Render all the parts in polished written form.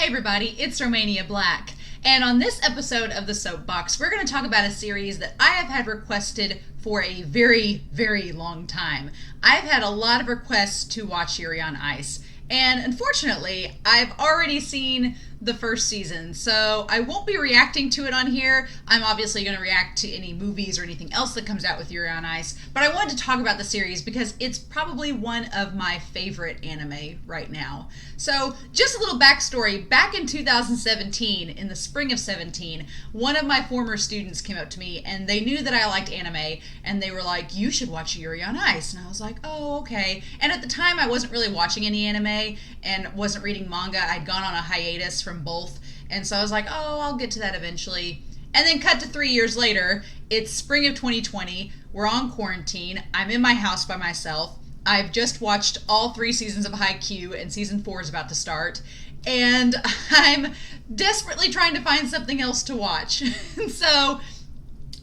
Hey everybody, it's Romania Black. And on this episode of the Soapbox, we're going to talk about a series that I have had requested for a very, very long time. I've had a lot of requests to watch Yuri on Ice. And unfortunately, I've already seen the first season, so I won't be reacting to it on here. I'm obviously going to react to any movies or anything else that comes out with Yuri on Ice, but I wanted to talk about the series because it's probably one of my favorite anime right now. So, just a little backstory. Back in 2017, in the spring of 17, one of my former students came up to me and they knew that I liked anime, and they were like, "You should watch Yuri on Ice." And I was like, "Oh, okay." And at the time, I wasn't really watching any anime and wasn't reading manga. I'd gone on a hiatus from both, and so I was like, "Oh, I'll get to that eventually." And then cut to 3 years later, it's spring of 2020, we're on quarantine, I'm in my house by myself, I've just watched all 3 seasons of Haikyuu, and season 4 is about to start, and I'm desperately trying to find something else to watch. So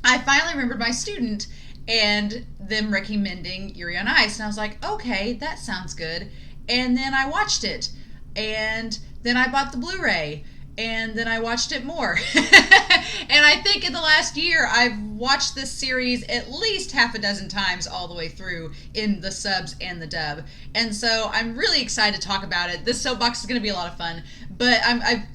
I finally remembered my student and them recommending Yuri on Ice, and I was like, okay, that sounds good. And then I watched it, and then I bought the Blu-ray, and then I watched it more. And I think in the last year, I've watched this series at least half a dozen times all the way through in the subs and the dub. And so I'm really excited to talk about it. This soapbox is going to be a lot of fun, but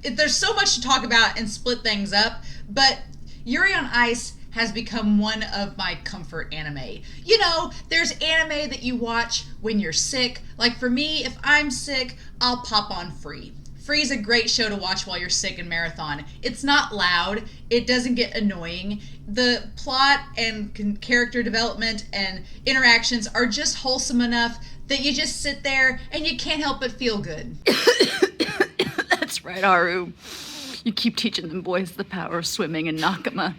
there's so much to talk about and split things up, but Yuri on Ice has become one of my comfort anime. You know, there's anime that you watch when you're sick. Like for me, if I'm sick, I'll pop on Free. Free's a great show to watch while you're sick and marathon. It's not loud. It doesn't get annoying. The plot and character development and interactions are just wholesome enough that you just sit there and you can't help but feel good. That's right, Aru. You keep teaching them boys the power of swimming in Nakama.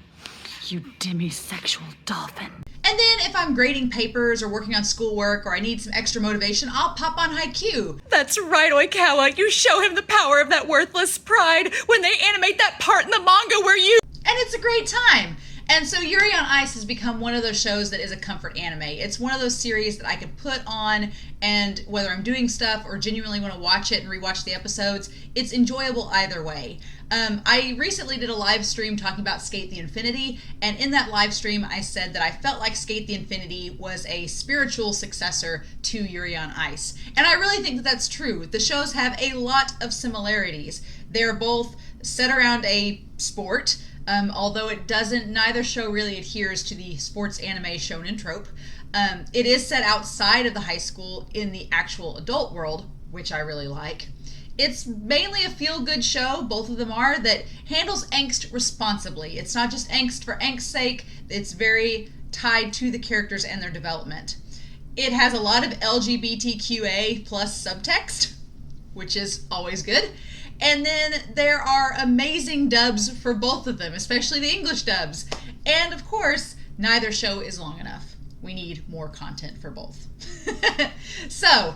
You demisexual dolphin. And then if I'm grading papers or working on schoolwork or I need some extra motivation, I'll pop on Haikyuu. That's right, Oikawa. You show him the power of that worthless pride when they animate that part in the manga where you... And it's a great time. And so Yuri on Ice has become one of those shows that is a comfort anime. It's one of those series that I can put on, and whether I'm doing stuff or genuinely want to watch it and rewatch the episodes, it's enjoyable either way. I recently did a live stream talking about Skate the Infinity, and in that live stream I said that I felt like Skate the Infinity was a spiritual successor to Yuri on Ice. And I really think that that's true. The shows have a lot of similarities. They're both set around a sport, although neither show really adheres to the sports anime shonen trope. It is set outside of the high school in the actual adult world, which I really like. It's mainly a feel-good show, both of them are, that handles angst responsibly. It's not just angst for angst's sake, it's very tied to the characters and their development. It has a lot of LGBTQA plus subtext, which is always good. And then there are amazing dubs for both of them, especially the English dubs. And of course, neither show is long enough. We need more content for both. So,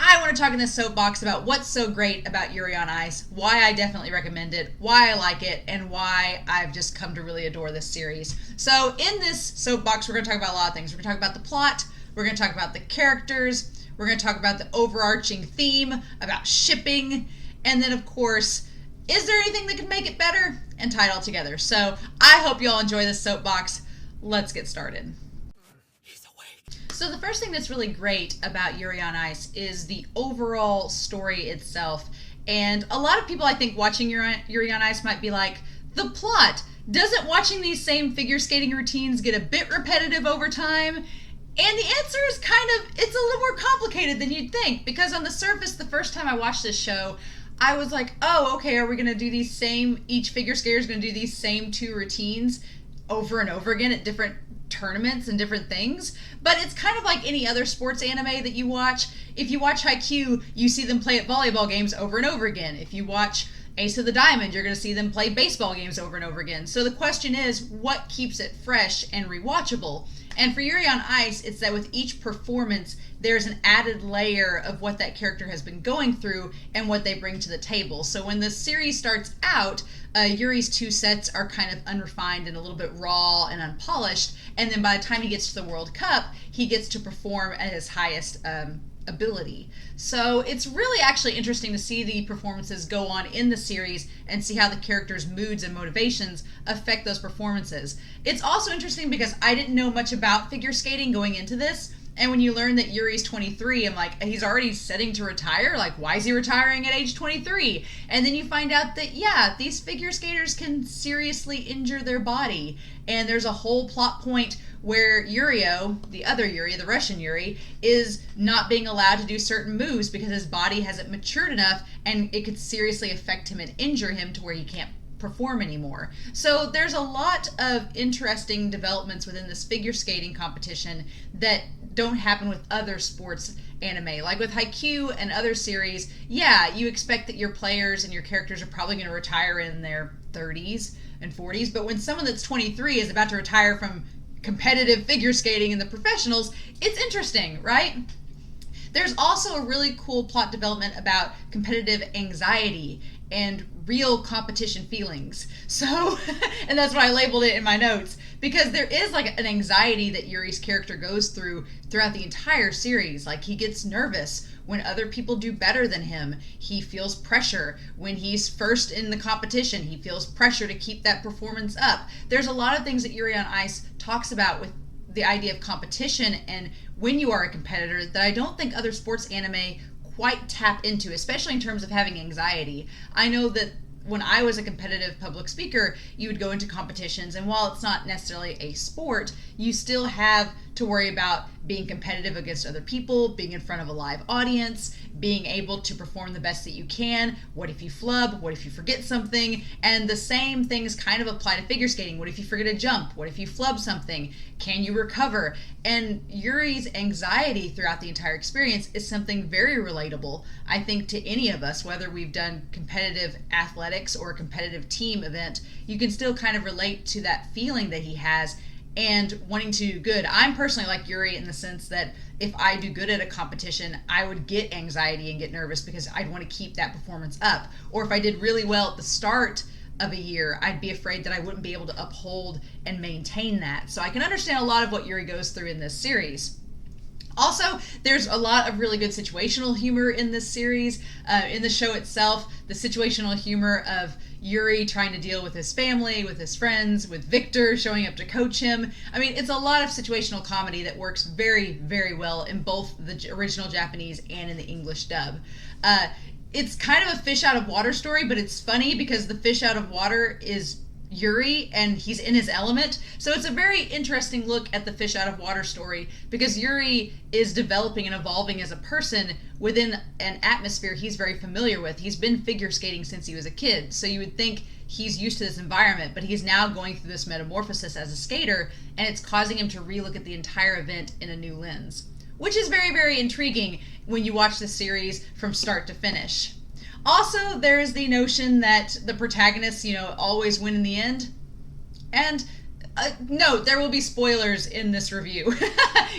I want to talk in this soapbox about what's so great about Yuri on Ice, why I definitely recommend it, why I like it, and why I've just come to really adore this series. So in this soapbox, we're going to talk about a lot of things. We're going to talk about the plot, we're going to talk about the characters, we're going to talk about the overarching theme, about shipping, and then of course, is there anything that could make it better? And tie it all together. So I hope you all enjoy this soapbox. Let's get started. So the first thing that's really great about Yuri on Ice is the overall story itself. And a lot of people, I think, watching Yuri on Ice might be like, the plot, doesn't watching these same figure skating routines get a bit repetitive over time? And the answer is it's a little more complicated than you'd think, because on the surface, the first time I watched this show, I was like, oh, okay, are we going to do each figure skater is going to do these same 2 routines over and over again at different tournaments and different things? But it's kind of like any other sports anime that you watch. If you watch Haikyuu, you see them play at volleyball games over and over again. If you watch Ace of the Diamond, you're going to see them play baseball games over and over again. So the question is, what keeps it fresh and rewatchable? And for Yuri on Ice, it's that with each performance, there's an added layer of what that character has been going through and what they bring to the table. So when the series starts out, Yuri's 2 sets are kind of unrefined and a little bit raw and unpolished, and then by the time he gets to the World Cup, he gets to perform at his highest ability. So it's really actually interesting to see the performances go on in the series and see how the characters' moods and motivations affect those performances. It's also interesting because I didn't know much about figure skating going into this. And when you learn that Yuri's 23, I'm like, he's already setting to retire? Like, why is he retiring at age 23? And then you find out that, yeah, these figure skaters can seriously injure their body. And there's a whole plot point where Yurio, the other Yuri, the Russian Yuri, is not being allowed to do certain moves because his body hasn't matured enough and it could seriously affect him and injure him to where he can't perform anymore. So there's a lot of interesting developments within this figure skating competition that don't happen with other sports anime. Like with Haikyuu and other series, yeah, you expect that your players and your characters are probably going to retire in their 30s and 40s, but when someone that's 23 is about to retire from competitive figure skating in the professionals, it's interesting, right? There's also a really cool plot development about competitive anxiety and real competition feelings. So, and that's what I labeled it in my notes, because there is like an anxiety that Yuri's character goes through throughout the entire series. Like, he gets nervous when other people do better than him. He feels pressure when he's first in the competition. He feels pressure to keep that performance up. There's a lot of things that Yuri on Ice talks about with the idea of competition and when you are a competitor that I don't think other sports anime quite tap into, especially in terms of having anxiety. I know that when I was a competitive public speaker, you would go into competitions, and while it's not necessarily a sport, you still have to worry about being competitive against other people, being in front of a live audience, being able to perform the best that you can. What if you flub? What if you forget something? And the same things kind of apply to figure skating. What if you forget a jump? What if you flub something? Can you recover? And Yuri's anxiety throughout the entire experience is something very relatable, I think, to any of us, whether we've done competitive athletics or a competitive team event. You can still kind of relate to that feeling that he has and wanting to do good. I'm personally like Yuri in the sense that if I do good at a competition, I would get anxiety and get nervous because I'd want to keep that performance up. Or if I did really well at the start of a year, I'd be afraid that I wouldn't be able to uphold and maintain that. So I can understand a lot of what Yuri goes through in this series. Also, there's a lot of really good situational humor in this series. In the show itself, the situational humor of Yuri trying to deal with his family, with his friends, with Victor showing up to coach him. I mean, it's a lot of situational comedy that works very, very well in both the original Japanese and in the English dub. It's kind of a fish out of water story, but it's funny because the fish out of water is Yuri and he's in his element. So it's a very interesting look at the fish out of water story because Yuri is developing and evolving as a person within an atmosphere he's very familiar with. He's been figure skating since he was a kid, so you would think he's used to this environment, but he's now going through this metamorphosis as a skater, and it's causing him to relook at the entire event in a new lens, which is very, very intriguing when you watch the series from start to finish. Also, there's the notion that the protagonists, always win in the end. And no, there will be spoilers in this review.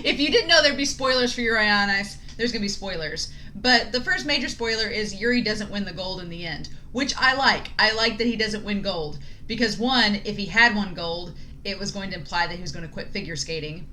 If you didn't know there'd be spoilers for Yuri on Ice, there's going to be spoilers. But the first major spoiler is Yuri doesn't win the gold in the end, which I like. I like that he doesn't win gold. Because one, if he had won gold, it was going to imply that he was going to quit figure skating.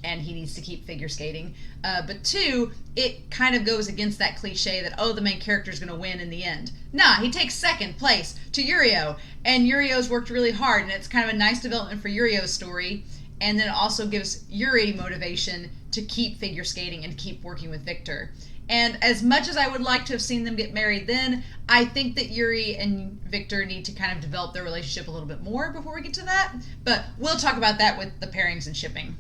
And he needs to keep figure skating. But two, it kind of goes against that cliche that, the main character is going to win in the end. Nah, he takes second place to Yurio. And Yurio's worked really hard, and it's kind of a nice development for Yurio's story. And then it also gives Yuri motivation to keep figure skating and keep working with Victor. And as much as I would like to have seen them get married then, I think that Yuri and Victor need to kind of develop their relationship a little bit more before we get to that. But we'll talk about that with the pairings and shipping.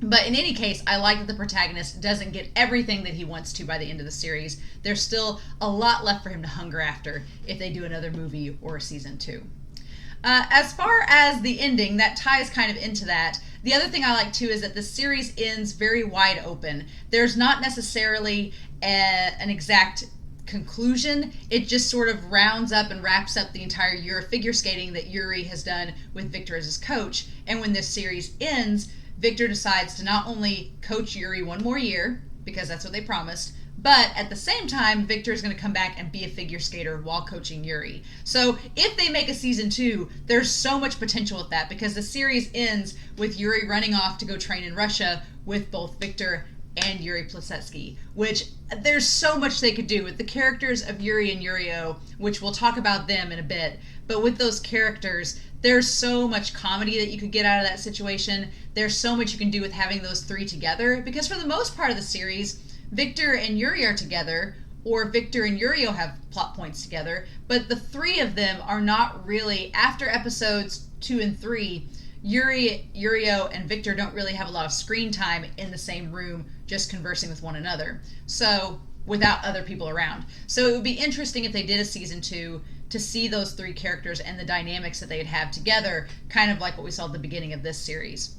But in any case, I like that the protagonist doesn't get everything that he wants to by the end of the series. There's still a lot left for him to hunger after if they do another movie or a season 2. As far as the ending, that ties kind of into that. The other thing I like too is that the series ends very wide open. There's not necessarily an exact conclusion. It just sort of rounds up and wraps up the entire year of figure skating that Yuri has done with Victor as his coach. And when this series ends, Victor decides to not only coach Yuri one more year, because that's what they promised, but at the same time, Victor is going to come back and be a figure skater while coaching Yuri. So if they make a season 2, there's so much potential with that, because the series ends with Yuri running off to go train in Russia with both Victor and Yuri Plisetsky, which there's so much they could do with the characters of Yuri and Yurio, which we'll talk about them in a bit. But with those characters, there's so much comedy that you could get out of that situation. There's so much you can do with having those three together, because for the most part of the series, Victor and Yuri are together, or Victor and Yurio have plot points together, but the three of them are not really, after episodes 2 and 3, Yuri, Yurio, and Victor don't really have a lot of screen time in the same room just conversing with one another. So, without other people around. So it would be interesting if they did a season 2 to see those three characters and the dynamics that they'd have together, kind of like what we saw at the beginning of this series.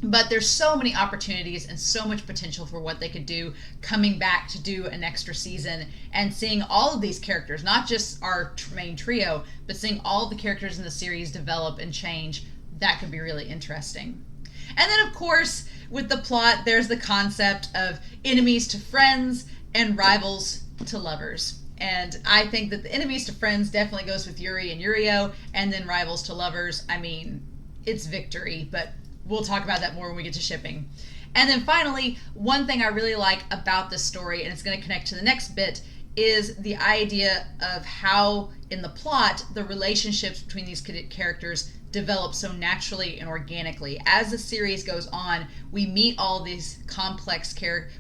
But there's so many opportunities and so much potential for what they could do coming back to do an extra season and seeing all of these characters, not just our main trio, but seeing all of the characters in the series develop and change. That could be really interesting. And then, of course, with the plot, there's the concept of enemies to friends and rivals to lovers. And I think that the enemies to friends definitely goes with Yuri and Yurio, and then rivals to lovers. I mean, it's victory, but we'll talk about that more when we get to shipping. And then finally, one thing I really like about this story, and it's going to connect to the next bit, is the idea of how, in the plot, the relationships between these characters develop so naturally and organically. As the series goes on, we meet all these complex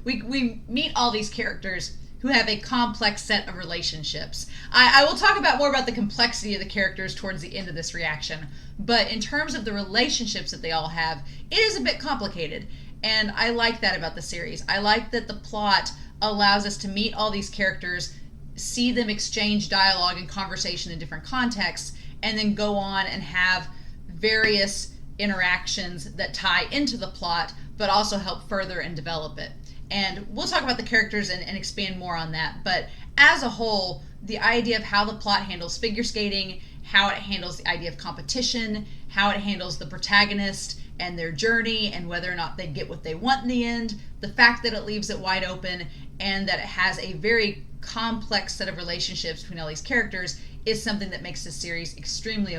we meet all these characters who have a complex set of relationships. I will talk more about the complexity of the characters towards the end of this reaction, but in terms of the relationships that they all have, it is a bit complicated, and I like that about the series. I like that the plot allows us to meet all these characters, see them exchange dialogue and conversation in different contexts, and then go on and have various interactions that tie into the plot, but also help further and develop it. And we'll talk about the characters and expand more on that. But as a whole, the idea of how the plot handles figure skating, how it handles the idea of competition, how it handles the protagonist and their journey, and whether or not they get what they want in the end, the fact that it leaves it wide open, and that it has a very complex set of relationships between all these characters, is something that makes this series extremely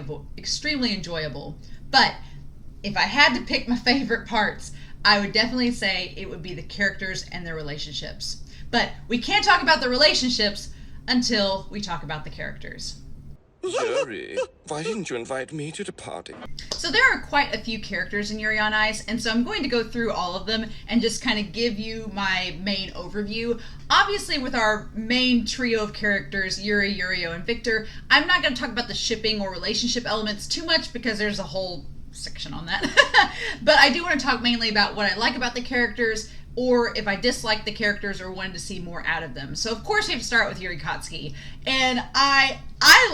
enjoyable. But if I had to pick my favorite parts, I would definitely say it would be the characters and their relationships. But we can't talk about the relationships until we talk about the characters. Yuri, why didn't you invite me to the party? So there are quite a few characters in Yuri on Ice, and so I'm going to go through all of them and just kind of give you my main overview. Obviously, with our main trio of characters, Yuri, Yurio, and Victor, I'm not going to talk about the shipping or relationship elements too much because there's a whole section on that. But I do want to talk mainly about what I like about the characters, or if I dislike the characters or wanted to see more out of them. So of course we have to start with Yuri Kotsky. And I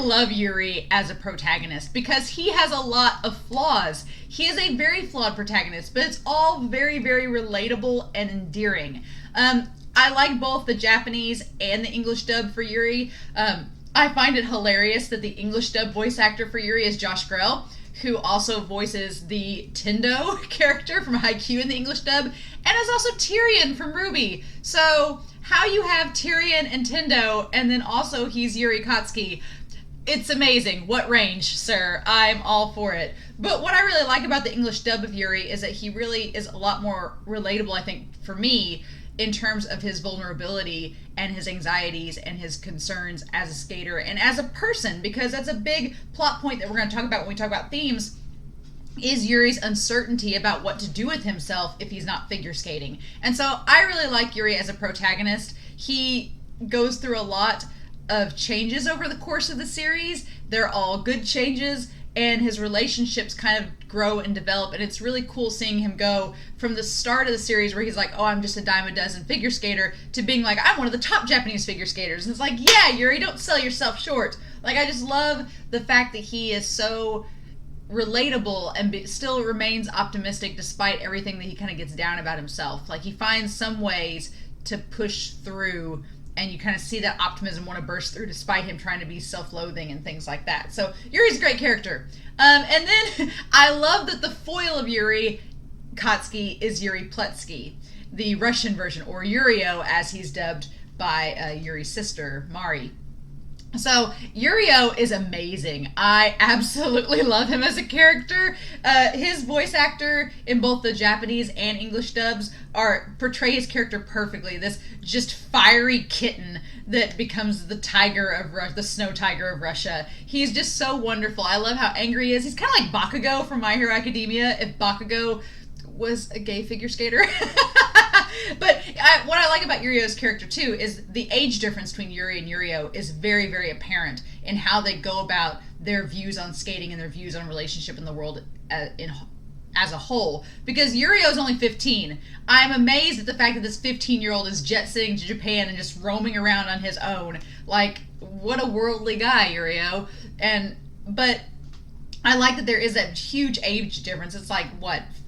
love Yuri as a protagonist because he has a lot of flaws. He is a very flawed protagonist, but it's all very, very relatable and endearing. I like both the Japanese and the English dub for Yuri. I find it hilarious that the English dub voice actor for Yuri is Josh Grell, who also voices the Tendo character from Haikyuu in the English dub, and is also Tyrion from RWBY. So, how you have Tyrion and Tendo, and then also he's Yuri Kotsky, it's amazing. What range, sir? I'm all for it. But what I really like about the English dub of Yuri is that he really is a lot more relatable, I think, for me, in terms of his vulnerability and his anxieties and his concerns as a skater and as a person, because that's a big plot point that we're going to talk about when we talk about themes, is Yuri's uncertainty about what to do with himself if he's not figure skating. And so I really like Yuri as a protagonist. He goes through a lot of changes over the course of the series. They're all good changes, and his relationships kind of grow and develop, and it's really cool seeing him go from the start of the series where he's like, oh, I'm just a dime a dozen figure skater, to being like, I'm one of the top Japanese figure skaters. And it's like, yeah, Yuri, don't sell yourself short. Like, I just love the fact that he is so relatable and still remains optimistic despite everything that he kind of gets down about himself. Like, he finds some ways to push through, and you kind of see that optimism want to burst through despite him trying to be self-loathing and things like that. So Yuri's a great character. And then I love that the foil of Yuri Kotsky is Yuri Pletsky, the Russian version, or Yurio as he's dubbed by Yuri's sister, Mari. So Yurio is amazing. I absolutely love him as a character. His voice actor in both the Japanese and English dubs portray his character perfectly. This just fiery kitten that becomes the the snow tiger of Russia. He's just so wonderful. I love how angry he is. He's kind of like Bakugo from My Hero Academia. If Bakugo was a gay figure skater. But what I like about Yurio's character too is the age difference between Yuri and Yurio is very, very apparent in how they go about their views on skating and their views on relationship in the world as a whole. Because Yurio is only 15. I'm amazed at the fact that this 15-year-old is jet setting to Japan and just roaming around on his own. Like, what a worldly guy, Yurio. But I like that there is that huge age difference. It's like,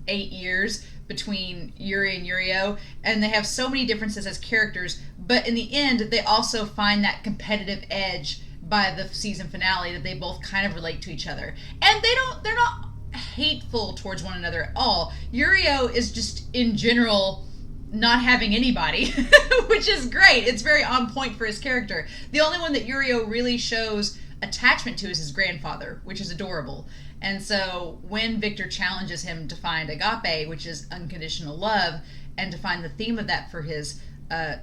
8 years between Yuri and Yurio, and they have so many differences as characters, but in the end, they also find that competitive edge by the season finale that they both kind of relate to each other. And they're not hateful towards one another at all. Yurio is just, in general, not having anybody, which is great. It's very on point for his character. The only one that Yurio really shows attachment to is his grandfather, which is adorable. And so when Victor challenges him to find agape, which is unconditional love, and to find the theme of that for his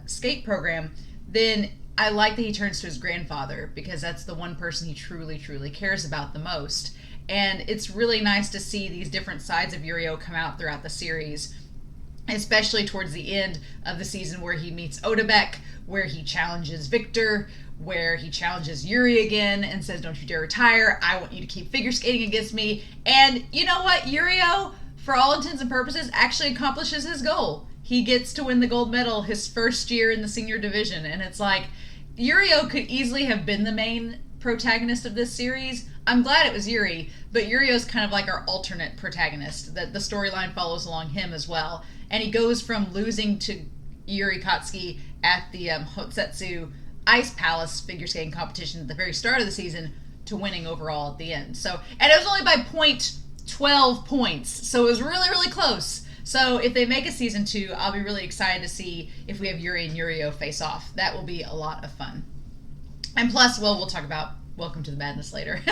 skate program, then I like that he turns to his grandfather, because that's the one person he truly, truly cares about the most. And it's really nice to see these different sides of Yurio come out throughout the series, especially towards the end of the season where he meets Odebek, where he challenges Victor, where he challenges Yuri again and says, don't you dare retire, I want you to keep figure skating against me. And you know what? Yurio, for all intents and purposes, actually accomplishes his goal. He gets to win the gold medal his first year in the senior division. And it's like, Yurio could easily have been the main protagonist of this series. I'm glad it was Yuri, but Yurio's kind of like our alternate protagonist, that the storyline follows along him as well. And he goes from losing to Yuri Katsuki at the Hotsetsu Ice Palace figure skating competition at the very start of the season to winning overall at the end. So, and it was only by 0.12 points, so it was really, really close. So if they make a season 2, I'll be really excited to see if we have Yuri and Yurio face off. That will be a lot of fun. And plus, well, we'll talk about Welcome to the Madness later.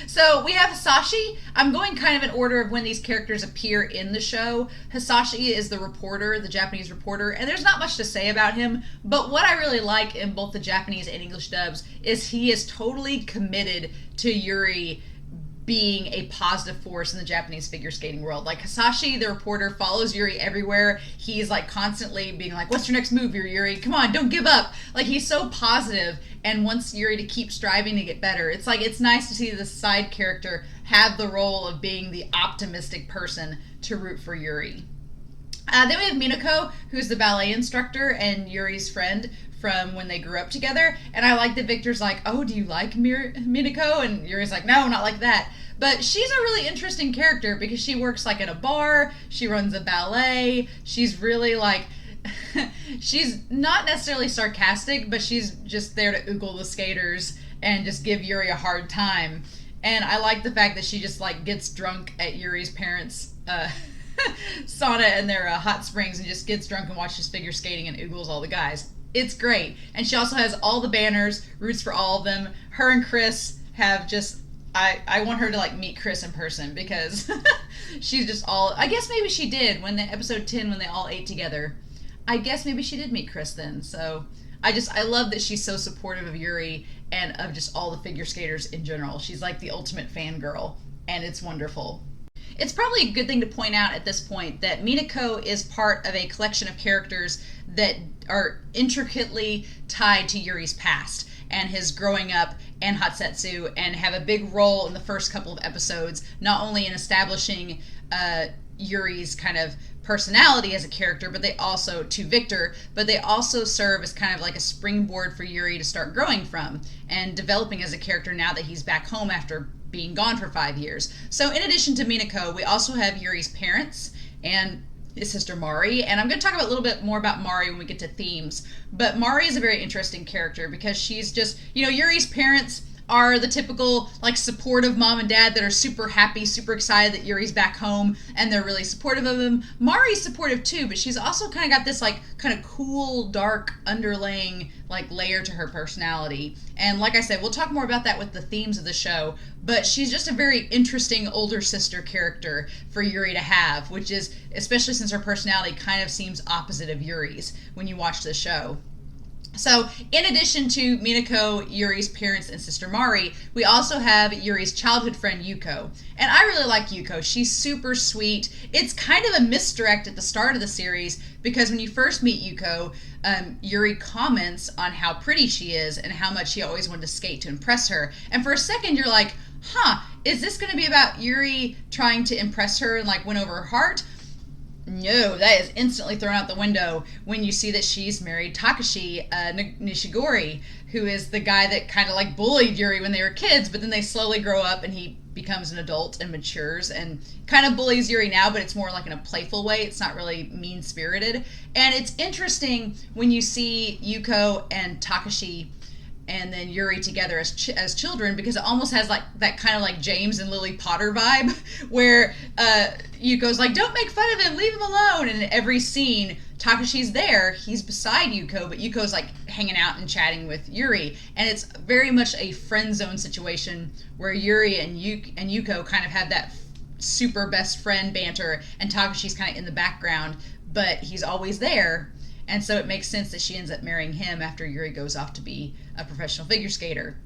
So we have Hisashi. I'm going kind of in order of when these characters appear in the show. Hisashi is the reporter, the Japanese reporter, and there's not much to say about him, but what I really like in both the Japanese and English dubs is he is totally committed to Yuri being a positive force in the Japanese figure skating world. Like, Hisashi, the reporter, follows Yuri everywhere. He's like constantly being like, what's your next move, Yuri? Come on, don't give up. Like, he's so positive and wants Yuri to keep striving to get better. It's like, it's nice to see this side character have the role of being the optimistic person to root for Yuri. Then we have Minako, who's the ballet instructor and Yuri's friend from when they grew up together. And I like that Victor's like, oh, do you like Minako? And Yuri's like, no, not like that. But she's a really interesting character because she works like at a bar, she runs a ballet, she's really like, she's not necessarily sarcastic, but she's just there to oogle the skaters and just give Yuri a hard time. And I like the fact that she just like gets drunk at Yuri's parents' sauna and their hot springs and just gets drunk and watches figure skating and oogles all the guys. It's great. And she also has all the banners, roots for all of them. Her and Chris have just, I want her to like meet Chris in person because she's just all, I guess maybe she did when the episode 10 when they all ate together. I guess maybe she did meet Chris then. So I love that she's so supportive of Yuri and of just all the figure skaters in general. She's like the ultimate fangirl, and it's wonderful. It's probably a good thing to point out at this point that Minako is part of a collection of characters that are intricately tied to Yuri's past and his growing up and Hotsetsu, and have a big role in the first couple of episodes, not only in establishing Yuri's kind of personality as a character, but they also, to Victor, but they also serve as kind of like a springboard for Yuri to start growing from and developing as a character now that he's back home after being gone for 5 years. So in addition to Minako, we also have Yuri's parents and his sister Mari, and I'm going to talk a little bit more about Mari when we get to themes, but Mari is a very interesting character because she's just, Yuri's parents are the typical like supportive mom and dad that are super happy, super excited that Yuri's back home, and they're really supportive of him. Mari's supportive too, but she's also kind of got this like kind of cool, dark, underlaying like layer to her personality. And like I said, we'll talk more about that with the themes of the show, but she's just a very interesting older sister character for Yuri to have, which is, especially since her personality kind of seems opposite of Yuri's when you watch the show. So, in addition to Minako, Yuri's parents, and sister Mari, we also have Yuri's childhood friend Yuko. And I really like Yuko. She's super sweet. It's kind of a misdirect at the start of the series because when you first meet Yuko, Yuri comments on how pretty she is and how much she always wanted to skate to impress her. And for a second, you're like, is this going to be about Yuri trying to impress her and like win over her heart? No, that is instantly thrown out the window when you see that she's married Takashi Nishigori, who is the guy that kind of like bullied Yuri when they were kids, but then they slowly grow up and he becomes an adult and matures and kind of bullies Yuri now, but it's more like in a playful way. It's not really mean-spirited. And it's interesting when you see Yuko and Takashi and then Yuri together as children, because it almost has like that kind of like James and Lily Potter vibe where Yuko's like, don't make fun of him, leave him alone. And in every scene, Takashi's there, he's beside Yuko, but Yuko's like hanging out and chatting with Yuri. And it's very much a friend zone situation where Yuri and Yuko kind of have that super best friend banter, and Takashi's kind of in the background, but he's always there. And so it makes sense that she ends up marrying him after Yuri goes off to be a professional figure skater.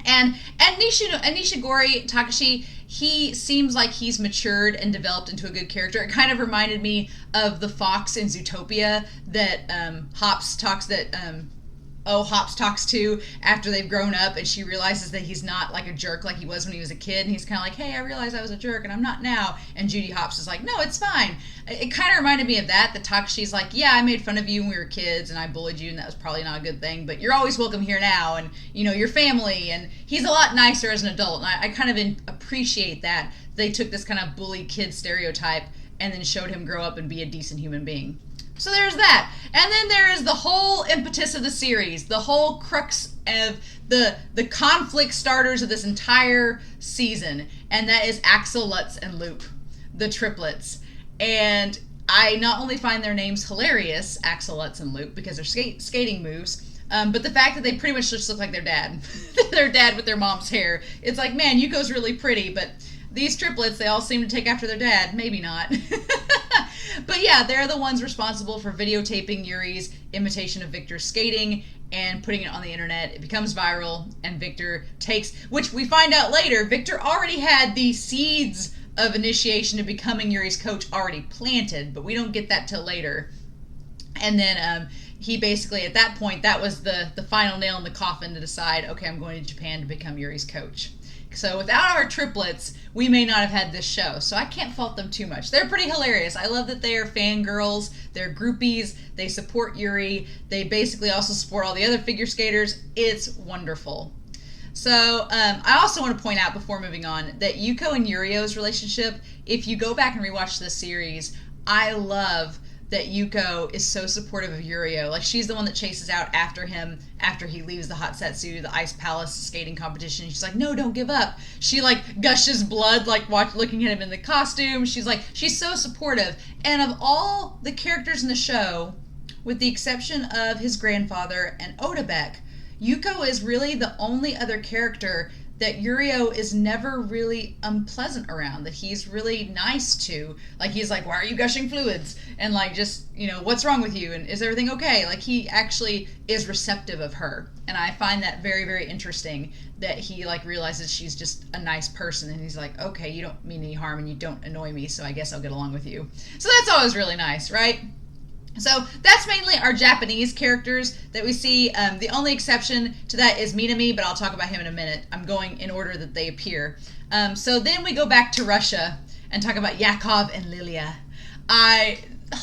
And Nishigori, Takashi, he seems like he's matured and developed into a good character. It kind of reminded me of the fox in Zootopia that Hops talks to after they've grown up, and she realizes that he's not like a jerk like he was when he was a kid, and he's kind of like, hey, I realized I was a jerk and I'm not now, and Judy Hopps is like, no, it's fine. It kind of reminded me of that Takashi's like, yeah, I made fun of you when we were kids and I bullied you and that was probably not a good thing, but you're always welcome here now, and you know, your family, and he's a lot nicer as an adult, and I kind of appreciate that they took this kind of bully kid stereotype and then showed him grow up and be a decent human being. So there's that. And then there is the whole impetus of the series, the whole crux of the conflict starters of this entire season, and that is Axel, Lutz, and Loop, the triplets. And I not only find their names hilarious, Axel, Lutz, and Loop, because they're skating moves, but the fact that they pretty much just look like their dad. Their dad with their mom's hair. It's like, man, Yuko's really pretty, but these triplets, they all seem to take after their dad. Maybe not. But yeah, they're the ones responsible for videotaping Yuri's imitation of Victor's skating and putting it on the internet. It becomes viral, and Victor takes, which we find out later, Victor already had the seeds of initiation to becoming Yuri's coach already planted, but we don't get that till later. And then he basically, at that point, that was the final nail in the coffin to decide, okay, I'm going to Japan to become Yuri's coach. So without our triplets, we may not have had this show. So I can't fault them too much. They're pretty hilarious. I love that they are fangirls. They're groupies. They support Yuri. They basically also support all the other figure skaters. It's wonderful. So I also want to point out before moving on that Yuko and Yurio's relationship, if you go back and rewatch this series, I love that Yuko is so supportive of Yurio. Like, she's the one that chases out after him after he leaves the Hot Satsu, the Ice Palace skating competition. She's like, no, don't give up. She, like, gushes blood, like, looking at him in the costume. She's so supportive. And of all the characters in the show, with the exception of his grandfather and Odabek, Yuko is really the only other character that Yurio is never really unpleasant around, that he's really nice to. Like, he's like, why are you gushing fluids? And like, just, you know, what's wrong with you? And is everything okay? Like, he actually is receptive of her. And I find that very, very interesting, that he like realizes she's just a nice person, and he's like, okay, you don't mean any harm and you don't annoy me, so I guess I'll get along with you. So that's always really nice, right? So that's mainly our Japanese characters that we see. The only exception to that is Minami, but I'll talk about him in a minute. I'm going in order that they appear. So then we go back to Russia and talk about Yakov and Lilia.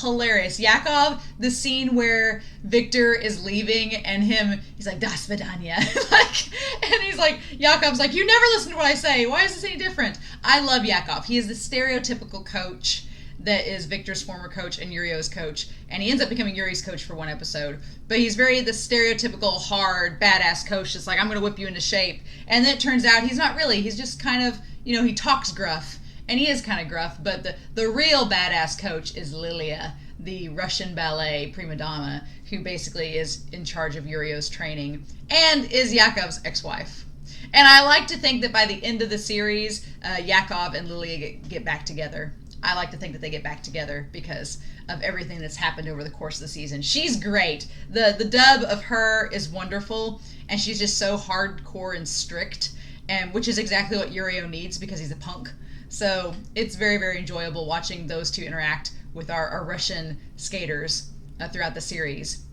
Hilarious. Yakov, the scene where Victor is leaving and he's like, Das Vidanya. And he's like, Yakov's like, you never listen to what I say. Why is this any different? I love Yakov. He is the stereotypical coach that is Victor's former coach and Yurio's coach, and he ends up becoming Yuri's coach for one episode. But he's very the stereotypical hard, badass coach that's like, I'm going to whip you into shape. And then it turns out he's not really. He's just kind of, he talks gruff, and he is kind of gruff, but the real badass coach is Lilia, the Russian ballet prima donna, who basically is in charge of Yurio's training, and is Yakov's ex-wife. And I like to think that by the end of the series, Yakov and Lilia get back together. I like to think that they get back together because of everything that's happened over the course of the season. She's great. The dub of her is wonderful, and she's just so hardcore and strict, and which is exactly what Yurio needs because he's a punk. So it's very, very enjoyable watching those two interact with our Russian skaters throughout the series.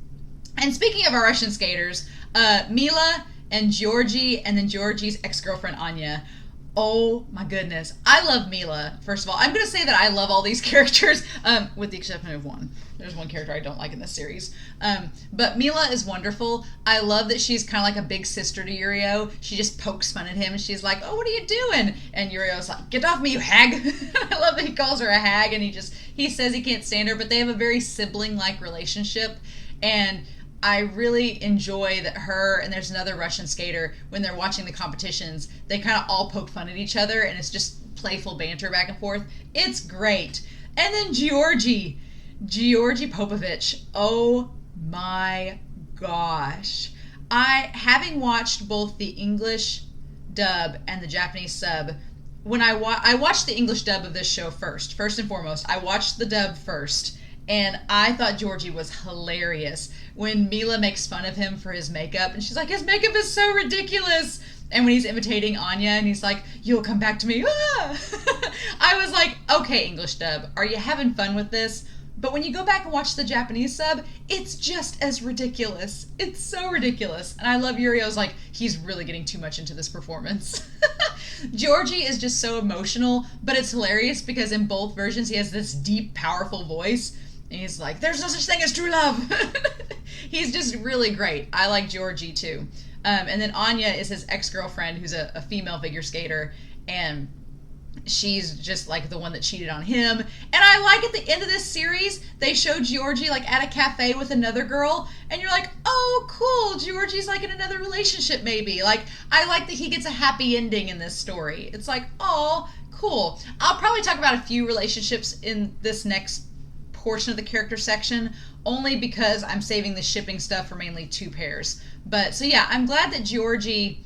And speaking of our Russian skaters, Mila and Georgie, and then Georgie's ex-girlfriend Anya. Oh my goodness. I love Mila, first of all. I'm going to say that I love all these characters, with the exception of one. There's one character I don't like in this series. But Mila is wonderful. I love that she's kind of like a big sister to Yurio. She just pokes fun at him, and she's like, oh, what are you doing? And Yurio's like, get off me, you hag. I love that he calls her a hag, and he says he can't stand her, but they have a very sibling-like relationship. And I really enjoy that her and there's another Russian skater, when they're watching the competitions, they kind of all poke fun at each other, and it's just playful banter back and forth. It's great. And then Georgie Popovich. Oh my gosh. Having watched both the English dub and the Japanese sub, when I watched the English dub of this show first and foremost. I watched the dub first. And I thought Georgie was hilarious when Mila makes fun of him for his makeup. And she's like, his makeup is so ridiculous. And when he's imitating Anya and he's like, you'll come back to me. Ah! I was like, okay, English dub, are you having fun with this? But when you go back and watch the Japanese sub, it's just as ridiculous. It's so ridiculous. And I love Yurio's like, he's really getting too much into this performance. Georgie is just so emotional, but it's hilarious because in both versions he has this deep, powerful voice. And he's like, there's no such thing as true love. He's just really great. I like Georgie, too. And then Anya is his ex-girlfriend, who's a female figure skater. And she's just, like, the one that cheated on him. And I like at the end of this series, they show Georgie, like, at a cafe with another girl. And you're like, oh, cool. Georgie's, like, in another relationship, maybe. Like, I like that he gets a happy ending in this story. It's like, oh, cool. I'll probably talk about a few relationships in this next portion of the character section, only because I'm saving the shipping stuff for mainly two pairs. But so yeah, I'm glad that Georgie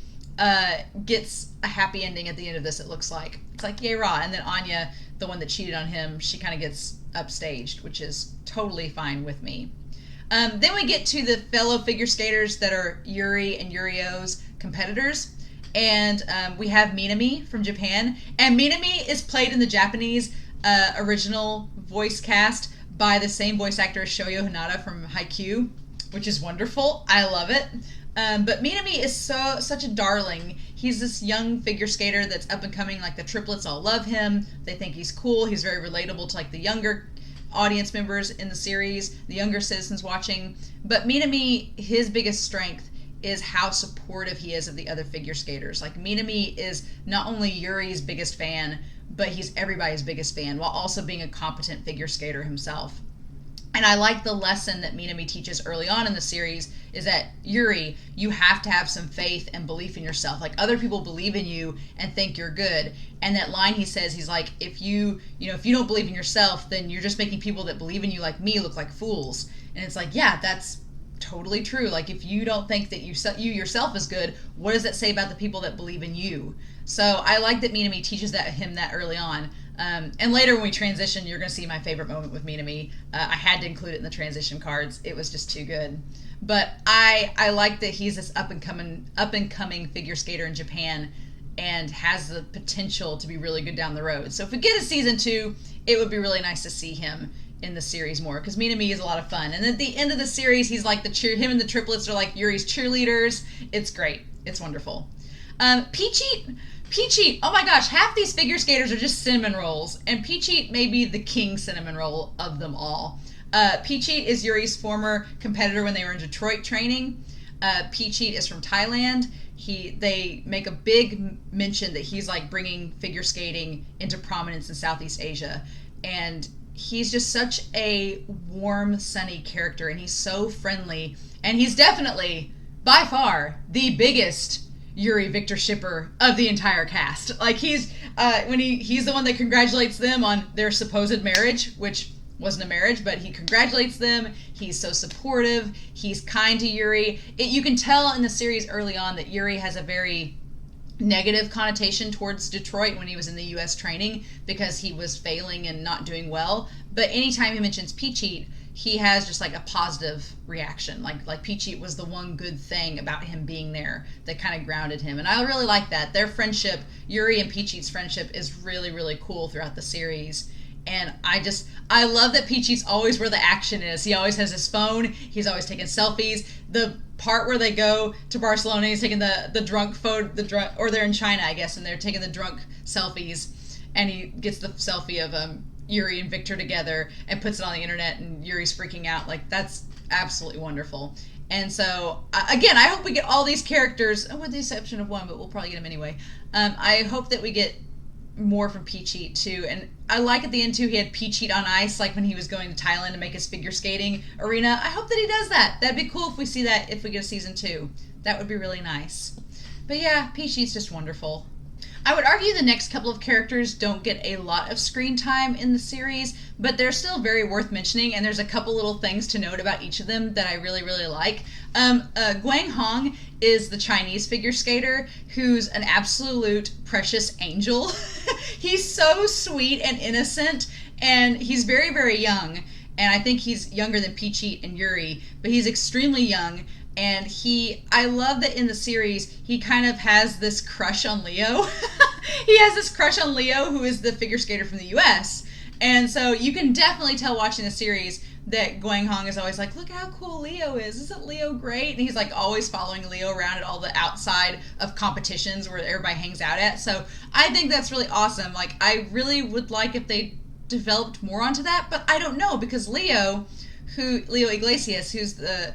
gets a happy ending at the end of this. It looks like it's like yay rah, and then Anya, the one that cheated on him, she kind of gets upstaged, which is totally fine with me. Then we get to the fellow figure skaters that are Yuri and Yurio's competitors. And we have Minami from Japan, and Minami is played in the Japanese original voice cast by the same voice actor as Shoyo Hinata from Haikyuu, which is wonderful. I love it. But Minami is such a darling. He's this young figure skater that's up and coming. Like, the triplets all love him. They think he's cool. He's very relatable to, like, the younger audience members in the series, the younger citizens watching. But Minami, his biggest strength is how supportive he is of the other figure skaters. Like, Minami is not only Yuri's biggest fan, but he's everybody's biggest fan, while also being a competent figure skater himself. And I like the lesson that Minami teaches early on in the series is that, Yuri, you have to have some faith and belief in yourself. Like, other people believe in you and think you're good. And that line he says, he's like, if you don't believe in yourself, then you're just making people that believe in you like me look like fools. And it's like, yeah, that's totally true. Like, if you don't think that you yourself is good, what does that say about the people that believe in you? So I like that Minami teaches him that early on. And later when we transition, you're going to see my favorite moment with Minami. I had to include it in the transition cards. It was just too good. But I like that he's this up and coming figure skater in Japan and has the potential to be really good down the road. So if we get a season 2, it would be really nice to see him in the series more, because Minami is a lot of fun. And at the end of the series, he's like him and the triplets are like Yuri's cheerleaders. It's great. It's wonderful. Peachy, oh my gosh, half these figure skaters are just cinnamon rolls, and Peachy may be the king cinnamon roll of them all. Peachy is Yuri's former competitor when they were in Detroit training. Peachy is from Thailand. They make a big mention that he's like bringing figure skating into prominence in Southeast Asia, and he's just such a warm, sunny character, and he's so friendly, and he's definitely, by far, the biggest Yuri Victor shipper of the entire cast. Like, he's he's the one that congratulates them on their supposed marriage, which wasn't a marriage, but he congratulates them. He's so supportive. He's kind to Yuri. You can tell in the series early on that Yuri has a very negative connotation towards Detroit when he was in the U.S. training because he was failing and not doing well. But anytime he mentions Peach-Eat, he has just like a positive reaction. Like Peach-Eat was the one good thing about him being there that kind of grounded him. And I really like that. Their friendship, Yuri and Peach-Eat's friendship, is really, really cool throughout the series. And I love that Peach-Eat's always where the action is. He always has his phone. He's always taking selfies. The part where they go to Barcelona, he's taking the drunk photo, or they're in China, I guess, and they're taking the drunk selfies. And he gets the selfie of Yuri and Victor together and puts it on the internet, and Yuri's freaking out. Like, that's absolutely wonderful. And so, again, I hope we get all these characters, with the exception of one, but we'll probably get them anyway. I hope that we get more from Peach-Eat too. And I like at the end too, he had Peach-Eat on ice, like when he was going to Thailand to make his figure skating arena. I hope that he does that. That'd be cool if we see that, if we get a season 2. That would be really nice. But yeah, Peach-Eat's just wonderful. I would argue the next couple of characters don't get a lot of screen time in the series, but they're still very worth mentioning, and there's a couple little things to note about each of them that I really, really like. Guang Hong is the Chinese figure skater who's an absolute precious angel. He's so sweet and innocent, and he's very, very young, and I think he's younger than Peach-Eat and Yuri, but he's extremely young. And I love that in the series, he kind of has this crush on Leo. He has this crush on Leo, who is the figure skater from the U.S. And so you can definitely tell watching the series that Guang Hong is always like, look how cool Leo is. Isn't Leo great? And he's like always following Leo around at all the outside of competitions where everybody hangs out at. So I think that's really awesome. Like, I really would like if they developed more onto that, but I don't know, because Leo Iglesias, who's the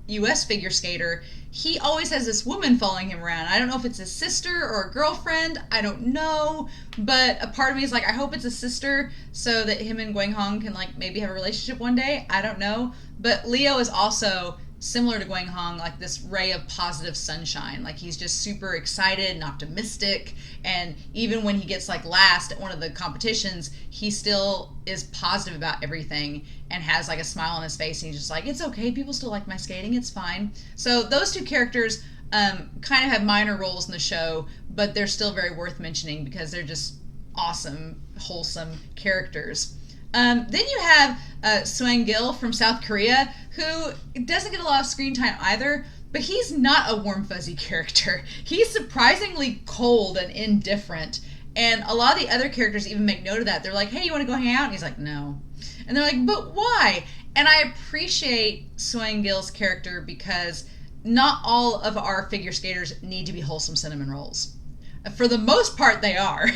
U.S. figure skater, he always has this woman following him around. I don't know if it's his sister or a girlfriend. I don't know. But a part of me is like, I hope it's a sister so that him and Guang Hong can like maybe have a relationship one day. I don't know. But Leo is also similar to Guang Hong, like this ray of positive sunshine. Like, he's just super excited and optimistic, and even when he gets like last at one of the competitions, he still is positive about everything and has like a smile on his face, and he's just like, it's okay, people still like my skating, it's fine. So those two characters kind of have minor roles in the show, but they're still very worth mentioning because they're just awesome, wholesome characters. Then you have Soen Gil from South Korea, who doesn't get a lot of screen time either, but he's not a warm, fuzzy character. He's surprisingly cold and indifferent, and a lot of the other characters even make note of that. They're like, hey, you want to go hang out? And he's like, no. And they're like, but why? And I appreciate Soen Gil's character because not all of our figure skaters need to be wholesome cinnamon rolls. For the most part, they are.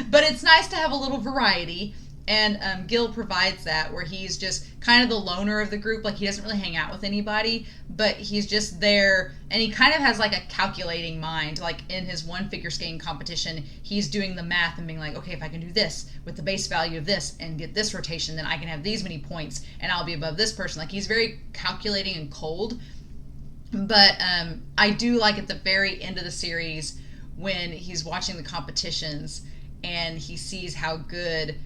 But it's nice to have a little variety. And Gil provides that, where he's just kind of the loner of the group. Like, he doesn't really hang out with anybody, but he's just there. And he kind of has like a calculating mind. Like, in his one figure skating competition, he's doing the math and being like, okay, if I can do this with the base value of this and get this rotation, then I can have these many points and I'll be above this person. Like, he's very calculating and cold. But I do like at the very end of the series when he's watching the competitions and he sees how good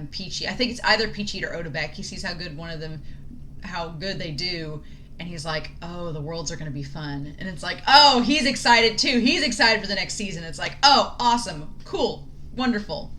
Peachy, I think it's either Peachy or Odebek. He sees how good they do, and he's like, oh, the worlds are going to be fun. And it's like, oh, he's excited too. He's excited for the next season. It's like, oh, awesome, cool, wonderful.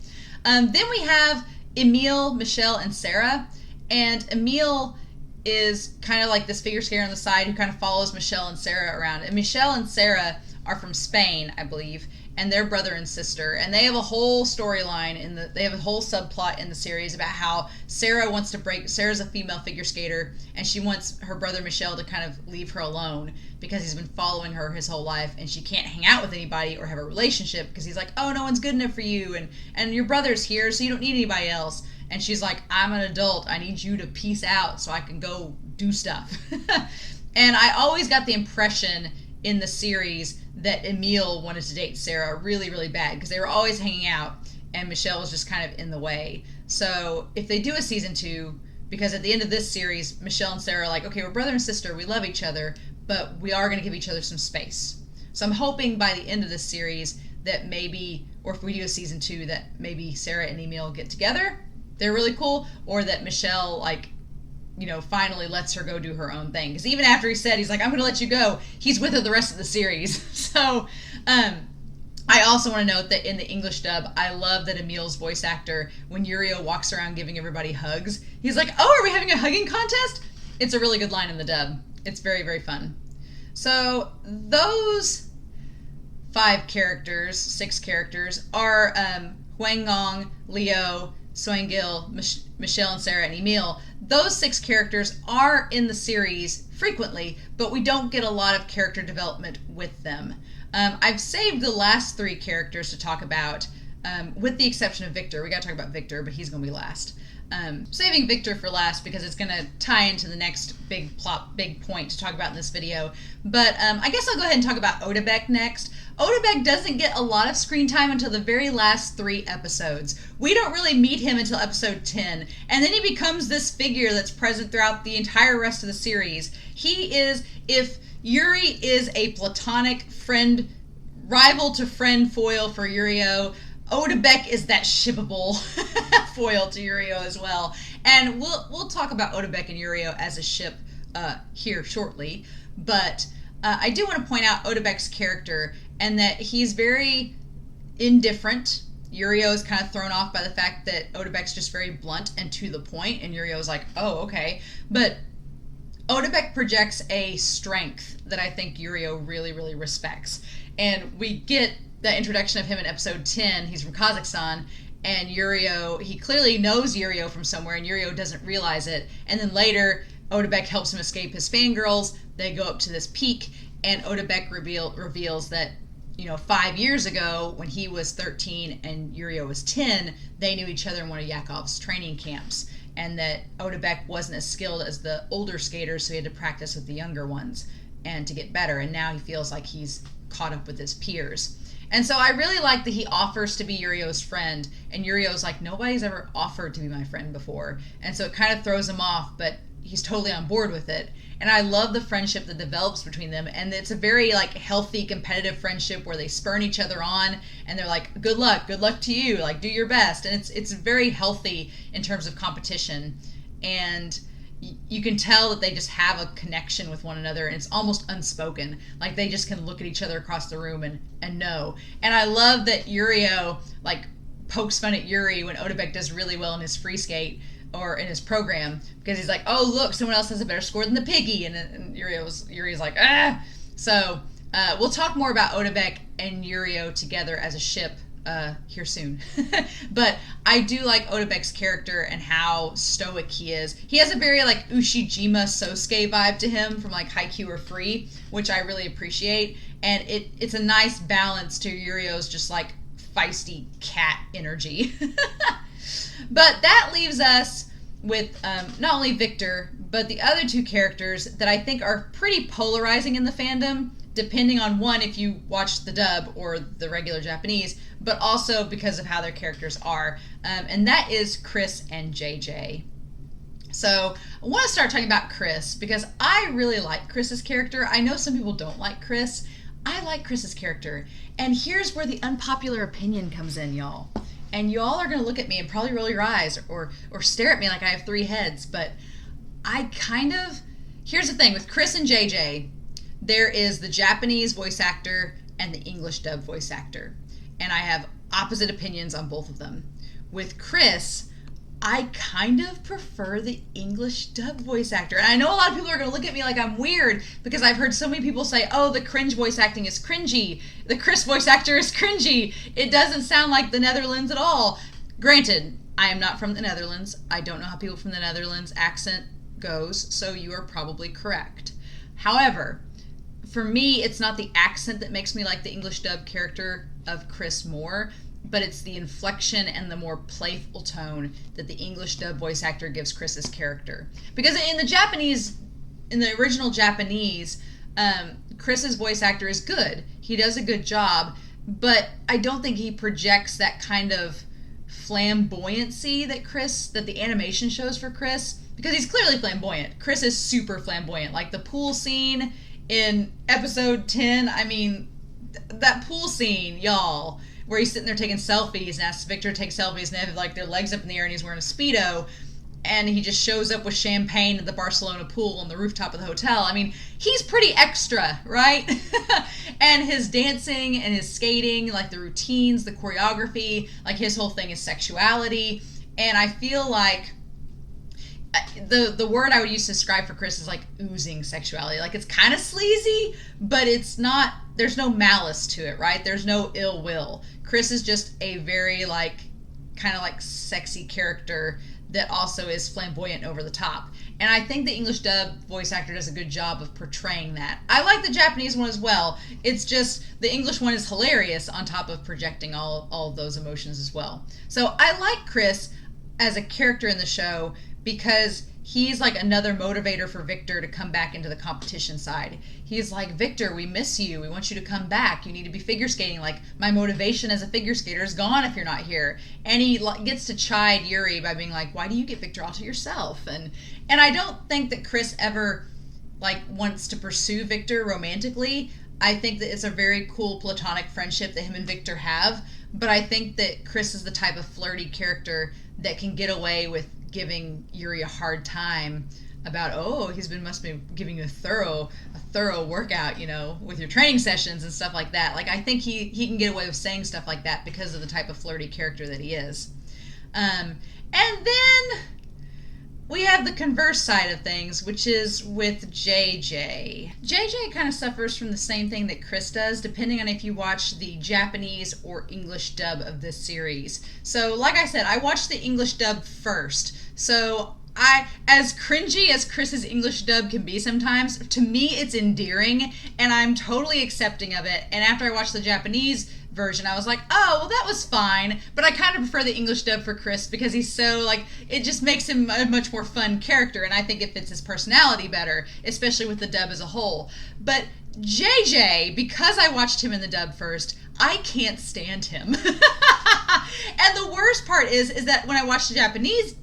Then we have Emile, Michelle, and Sarah. And Emile is kind of like this figure skater on the side who kind of follows Michelle and Sarah around. And Michelle and Sarah are from Spain, I believe, and they're brother and sister, and they have a whole storyline they have a whole subplot in the series about how Sarah's a female figure skater, and she wants her brother Michelle to kind of leave her alone because he's been following her his whole life, and she can't hang out with anybody or have a relationship because he's like, oh, no one's good enough for you, and your brother's here, so you don't need anybody else. And she's like, I'm an adult, I need you to peace out so I can go do stuff. And I always got the impression in the series that Emile wanted to date Sarah really, really bad because they were always hanging out and Michelle was just kind of in the way. So if they do a season 2, because at the end of this series, Michelle and Sarah are like, okay, we're brother and sister, we love each other, but we are going to give each other some space. So I'm hoping by the end of this series that maybe, or if we do a season 2, that maybe Sarah and Emil get together. They're really cool. Or that Michelle, like, you know, finally lets her go do her own thing. Because even after he said, he's like, I'm going to let you go, he's with her the rest of the series. So, I also want to note that in the English dub, I love that Emil's voice actor, when Yurio walks around giving everybody hugs, he's like, oh, are we having a hugging contest? It's a really good line in the dub. It's very, very fun. So those 6 characters are Huang Gong, Leo, Soengil, Michelle and Sarah, and Emil. Those 6 characters are in the series frequently, but we don't get a lot of character development with them. I've saved the last 3 characters to talk about, with the exception of Victor. We got to talk about Victor, but he's going to be last. Saving Victor for last because it's going to tie into the next big point to talk about in this video. But I guess I'll go ahead and talk about Odebek next. Odebek doesn't get a lot of screen time until the very last 3 episodes. We don't really meet him until episode 10, and then he becomes this figure that's present throughout the entire rest of the series. He is, if Yuri is a platonic friend, rival to friend foil for Yurio, Odebek is that shippable foil to Yurio as well. And we'll talk about Odebek and Yurio as a ship here shortly. But I do want to point out Odebek's character and that he's very indifferent. Yurio is kind of thrown off by the fact that Odebek's just very blunt and to the point, and Yurio's like, oh, okay. But Odebek projects a strength that I think Yurio really, really respects. And we get the introduction of him in episode 10. He's from Kazakhstan, and Yurio, he clearly knows Yurio from somewhere, and Yurio doesn't realize it. And then later, Odebek helps him escape his fangirls. They go up to this peak, and Odebek reveals that, 5 years ago, when he was 13 and Yurio was 10, they knew each other in one of Yakov's training camps, and that Odebek wasn't as skilled as the older skaters, so he had to practice with the younger ones and to get better. And now he feels like he's caught up with his peers. And so I really like that he offers to be Yurio's friend, and Yurio's like, nobody's ever offered to be my friend before. And so it kind of throws him off, but he's totally on board with it. And I love the friendship that develops between them, and it's a very healthy competitive friendship where they spurn each other on, and they're like, good luck to you, do your best. And it's very healthy in terms of competition, and you can tell that they just have a connection with one another, and it's almost unspoken. They just can look at each other across the room and know. And I love that Yurio pokes fun at Yuri when Odebek does really well in his free skate or in his program, because he's like, oh, look, someone else has a better score than the piggy, and Yuri's like, ah. So we'll talk more about Odebek and Yurio together as a ship here soon. But I do like Odebek's character and how stoic he is. He has a very Ushijima Sosuke vibe to him from Haikyuu or Free, which I really appreciate. And it's a nice balance to Yurio's just feisty cat energy. But that leaves us with not only Victor, but the other 2 characters that I think are pretty polarizing in the fandom, depending on, one, if you watch the dub or the regular Japanese, but also because of how their characters are. And that is Chris and JJ. So I want to start talking about Chris, because I really like Chris's character. I know some people don't like Chris. I like Chris's character. And here's where the unpopular opinion comes in, y'all. And y'all are going to look at me and probably roll your eyes or stare at me like I have 3 heads. But here's the thing. With Chris and JJ, there is the Japanese voice actor and the English dub voice actor. And I have opposite opinions on both of them. With Chris, I kind of prefer the English dub voice actor. And I know a lot of people are going to look at me like I'm weird, because I've heard so many people say, oh, the cringe voice acting is cringy. The Chris voice actor is cringy. It doesn't sound like the Netherlands at all. Granted, I am not from the Netherlands. I don't know how people from the Netherlands accent goes, so you are probably correct. However, for me, it's not the accent that makes me like the English dub character of Chris more, but it's the inflection and the more playful tone that the English dub voice actor gives Chris's character. Because in the original Japanese, Chris's voice actor is good. He does a good job, but I don't think he projects that kind of flamboyancy that the animation shows for Chris, because he's clearly flamboyant. Chris is super flamboyant. Like the pool scene in episode 10, I mean, that pool scene, y'all, where he's sitting there taking selfies and asks Victor to take selfies, and they have like their legs up in the air and he's wearing a Speedo, and he just shows up with champagne at the Barcelona pool on the rooftop of the hotel. I mean, he's pretty extra, right? And his dancing and his skating, like the routines, the choreography, like his whole thing is sexuality. And I feel like the word I would use to describe for Chris is like oozing sexuality. Like it's kind of sleazy, but it's not, there's no malice to it, right? There's no ill will. Chris is just a very like, kind of like sexy character that also is flamboyant over the top. And I think the English dub voice actor does a good job of portraying that. I like the Japanese one as well. It's just the English one is hilarious on top of projecting all of those emotions as well. So I like Chris as a character in the show because he's like another motivator for Victor to come back into the competition side. He's like, Victor, we miss you. We want you to come back. You need to be figure skating. Like, my motivation as a figure skater is gone if you're not here. And he gets to chide Yuri by being like, why do you get Victor all to yourself? And I don't think that Chris ever, like, wants to pursue Victor romantically. I think that it's a very cool platonic friendship that him and Victor have. But I think that Chris is the type of flirty character that can get away with giving Yuri a hard time about, must be giving you a thorough workout, you know, with your training sessions and stuff like that. Like, I think he can get away with saying stuff like that because of the type of flirty character that he is. And then we have the converse side of things, which is with JJ. JJ kind of suffers from the same thing that Chris does, depending on if you watch the Japanese or English dub of this series. So, like I said, I watched the English dub first. So, as cringy as Chris's English dub can be sometimes, to me it's endearing, and I'm totally accepting of it. And after I watched the Japanese version, I was like, oh, well, that was fine, but I kind of prefer the English dub for Chris because he's so, like, it just makes him a much more fun character, and I think it fits his personality better, especially with the dub as a whole. But JJ, because I watched him in the dub first, I can't stand him. And the worst part is that when I watched the Japanese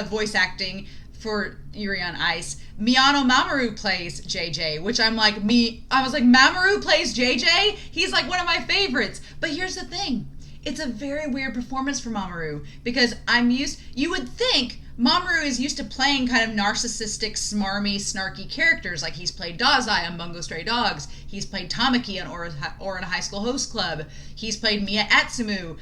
voice acting for Yuri on Ice, Miyano Mamoru plays JJ, which I was like, Mamoru plays JJ? He's like one of my favorites. But here's the thing. It's a very weird performance for Mamoru because you would think Mamoru is used to playing kind of narcissistic, smarmy, snarky characters. Like he's played Dazai on Bungo Stray Dogs. He's played Tamaki on Ouran High School Host Club. He's played Mia Atsumu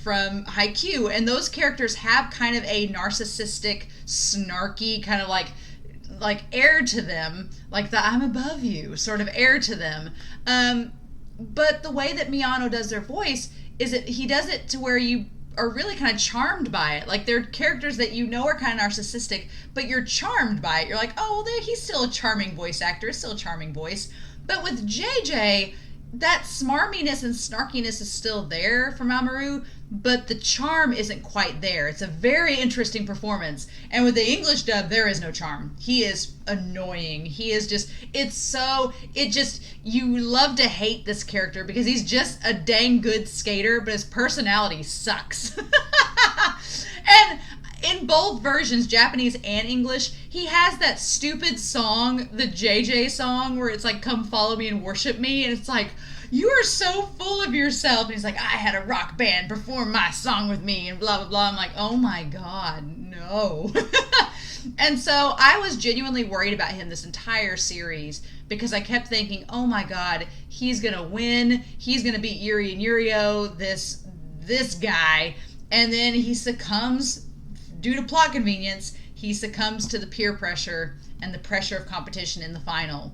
from Haikyuu. And those characters have kind of a narcissistic, snarky, kind of like air to them. Like the I'm above you sort of air to them. But the way that Miyano does their voice is that he does it to where you are really kind of charmed by it. Like they're characters that you know are kind of narcissistic, but you're charmed by it. You're like, oh, well, he's still a charming voice actor. It's still a charming voice. But with JJ, that smarminess and snarkiness is still there for Mamoru, but the charm isn't quite there. It's a very interesting performance. And with the English dub, there is no charm. He is annoying. He is just, you love to hate this character because he's just a dang good skater, but his personality sucks. And in both versions, Japanese and English, he has that stupid song, the JJ song, where it's like, come follow me and worship me. And it's like, you are so full of yourself. And he's like, I had a rock band perform my song with me and blah, blah, blah. I'm like, oh my God, no. And so I was genuinely worried about him this entire series because I kept thinking, oh my God, he's going to win. He's going to beat Yuri and Yurio, this guy. And then he succumbs, due to plot convenience, he succumbs to the peer pressure and the pressure of competition in the final.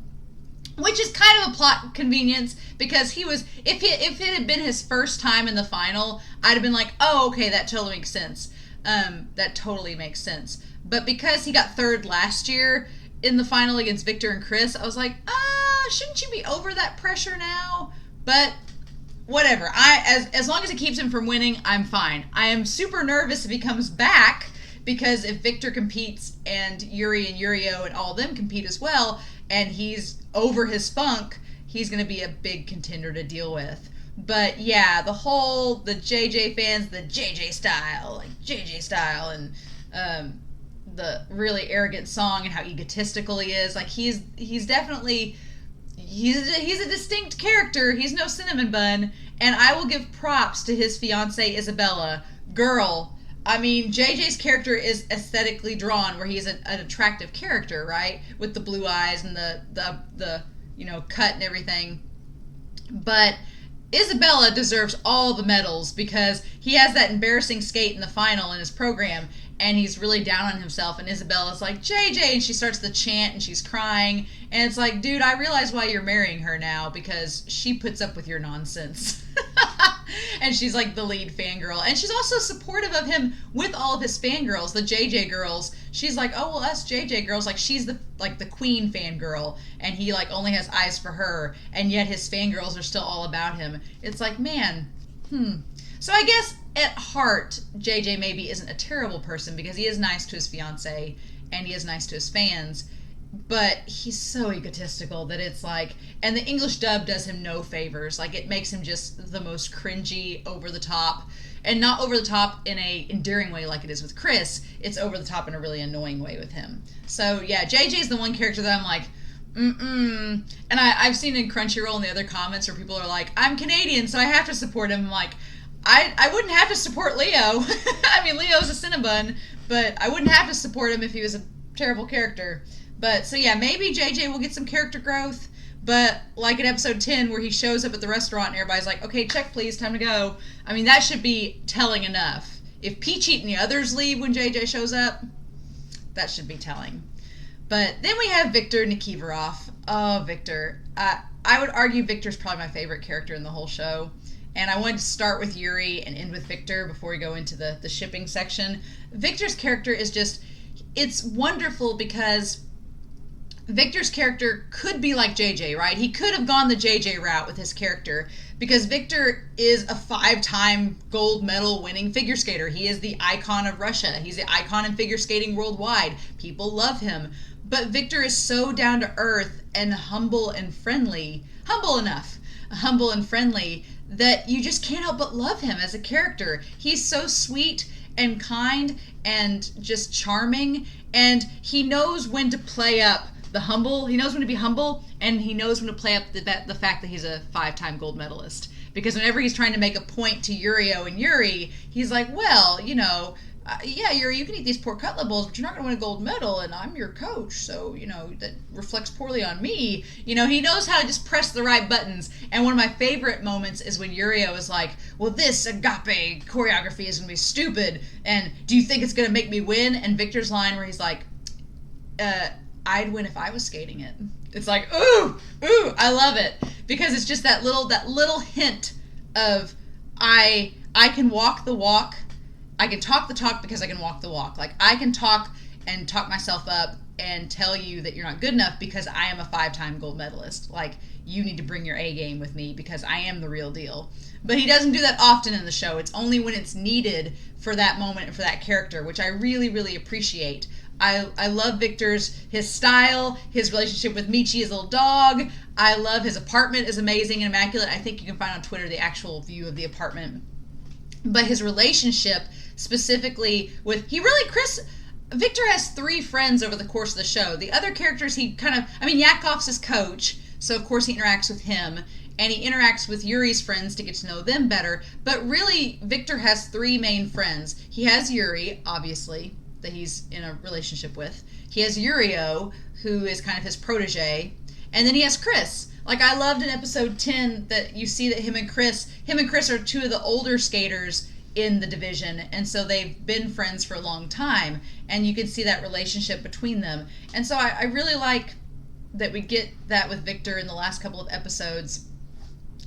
Which is kind of a plot convenience because he was, if it had been his first time in the final, I'd have been like, oh, okay, that totally makes sense. That totally makes sense. But because he got third last year in the final against Victor and Chris, I was like, shouldn't you be over that pressure now? But whatever. As long as it keeps him from winning, I'm fine. I am super nervous if he comes back because if Victor competes and Yuri and Yurio and all of them compete as well, and he's over his funk, he's going to be a big contender to deal with. But yeah, the JJ fans, the JJ style, and the really arrogant song and how egotistical he is. Like he's definitely he's a distinct character. He's no cinnamon bun, and I will give props to his fiancée Isabella. Girl, I mean, JJ's character is aesthetically drawn, where he's an attractive character, right, with the blue eyes and the cut and everything. But Isabella deserves all the medals because he has that embarrassing skate in the final in his program, and he's really down on himself, and Isabella's like, JJ, and she starts to chant, and she's crying, and it's like, dude, I realize why you're marrying her now, because she puts up with your nonsense. And she's like the lead fangirl, and she's also supportive of him with all of his fangirls, the JJ girls. She's like, oh, well, us JJ girls, like, she's the queen fangirl, and he like only has eyes for her, and yet his fangirls are still all about him. It's like, man, So I guess at heart, JJ maybe isn't a terrible person, because he is nice to his fiancée and he is nice to his fans, but he's so egotistical that it's like, and the English dub does him no favors. Like, it makes him just the most cringy, over the top, and not over the top in a endearing way like it is with Chris. It's over the top in a really annoying way with him. So yeah, JJ's the one character that I'm like, And I've seen in Crunchyroll and the other comments where people are like, I'm Canadian, so I have to support him. I'm like, I wouldn't have to support Leo. I mean, Leo's a Cinnabon, but I wouldn't have to support him if he was a terrible character. But, so yeah, maybe JJ will get some character growth, but like in episode 10 where he shows up at the restaurant and everybody's like, okay, check please, time to go. I mean, that should be telling enough. If Peachy and the others leave when JJ shows up, that should be telling. But then we have Victor Nikiforov. Oh, Victor. I would argue Victor's probably my favorite character in the whole show. And I wanted to start with Yuri and end with Victor before we go into the shipping section. Victor's character is just, it's wonderful because Victor's character could be like JJ, right? He could have gone the JJ route with his character because Victor is a 5-time gold medal winning figure skater. He is the icon of Russia. He's the icon in figure skating worldwide. People love him. But Victor is so down to earth and humble and friendly, humble and friendly, that you just can't help but love him as a character. He's so sweet and kind and just charming, and he knows when to play up the humble. He knows when to be humble, and he knows when to play up the fact that he's a 5-time gold medalist. Because whenever he's trying to make a point to Yurio and Yuri, he's like, well, yeah, Yuri, you can eat these pork cutlet bowls, but you're not going to win a gold medal, and I'm your coach, so, that reflects poorly on me. He knows how to just press the right buttons. And one of my favorite moments is when Yurio is like, well, this agape choreography is going to be stupid, and do you think it's going to make me win? And Victor's line where he's like, I'd win if I was skating it. It's like, ooh, I love it. Because it's just that little hint of, I can walk the walk, I can talk the talk because I can walk the walk. Like, I can talk and talk myself up and tell you that you're not good enough because I am a 5-time gold medalist. Like, you need to bring your A game with me because I am the real deal. But he doesn't do that often in the show. It's only when it's needed for that moment and for that character, which I really, really appreciate. I love his style, his relationship with Michi, his little dog. I love his apartment is amazing and immaculate. I think you can find on Twitter the actual view of the apartment. But his relationship specifically with, Victor has 3 friends over the course of the show. The other characters Yakov's his coach, so of course he interacts with him, and he interacts with Yuri's friends to get to know them better. But really, Victor has 3 main friends. He has Yuri, obviously, that he's in a relationship with. He has Yurio, who is kind of his protege, and then he has Chris. Like, I loved in episode 10 that you see that him and Chris are 2 of the older skaters in the division, and so they've been friends for a long time, and you can see that relationship between them. And so I really like that we get that with Victor in the last couple of episodes,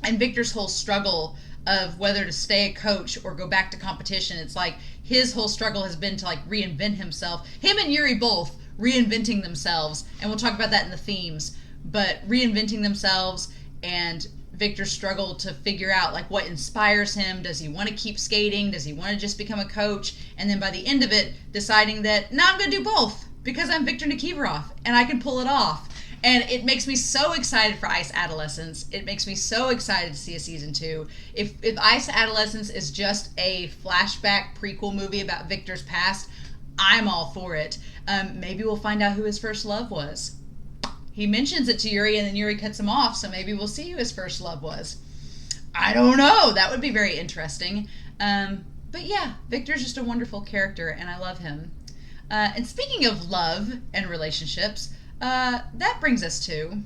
and Victor's whole struggle of whether to stay a coach or go back to competition. It's like his whole struggle has been to like reinvent himself. Him and Yuri both reinventing themselves, and we'll talk about that in the themes, but reinventing themselves, and Victor's struggle to figure out like what inspires him. Does he want to keep skating? Does he want to just become a coach? And then by the end of it, deciding that, no, I'm going to do both because I'm Victor Nikiforov and I can pull it off. And it makes me so excited for Ice Adolescence. It makes me so excited to see a season 2. If Ice Adolescence is just a flashback prequel movie about Victor's past, I'm all for it. Maybe we'll find out who his first love was. He mentions it to Yuri, and then Yuri cuts him off, so maybe we'll see who his first love was. I don't know. That would be very interesting. But yeah, Victor's just a wonderful character, and I love him. And speaking of love and relationships, that brings us to...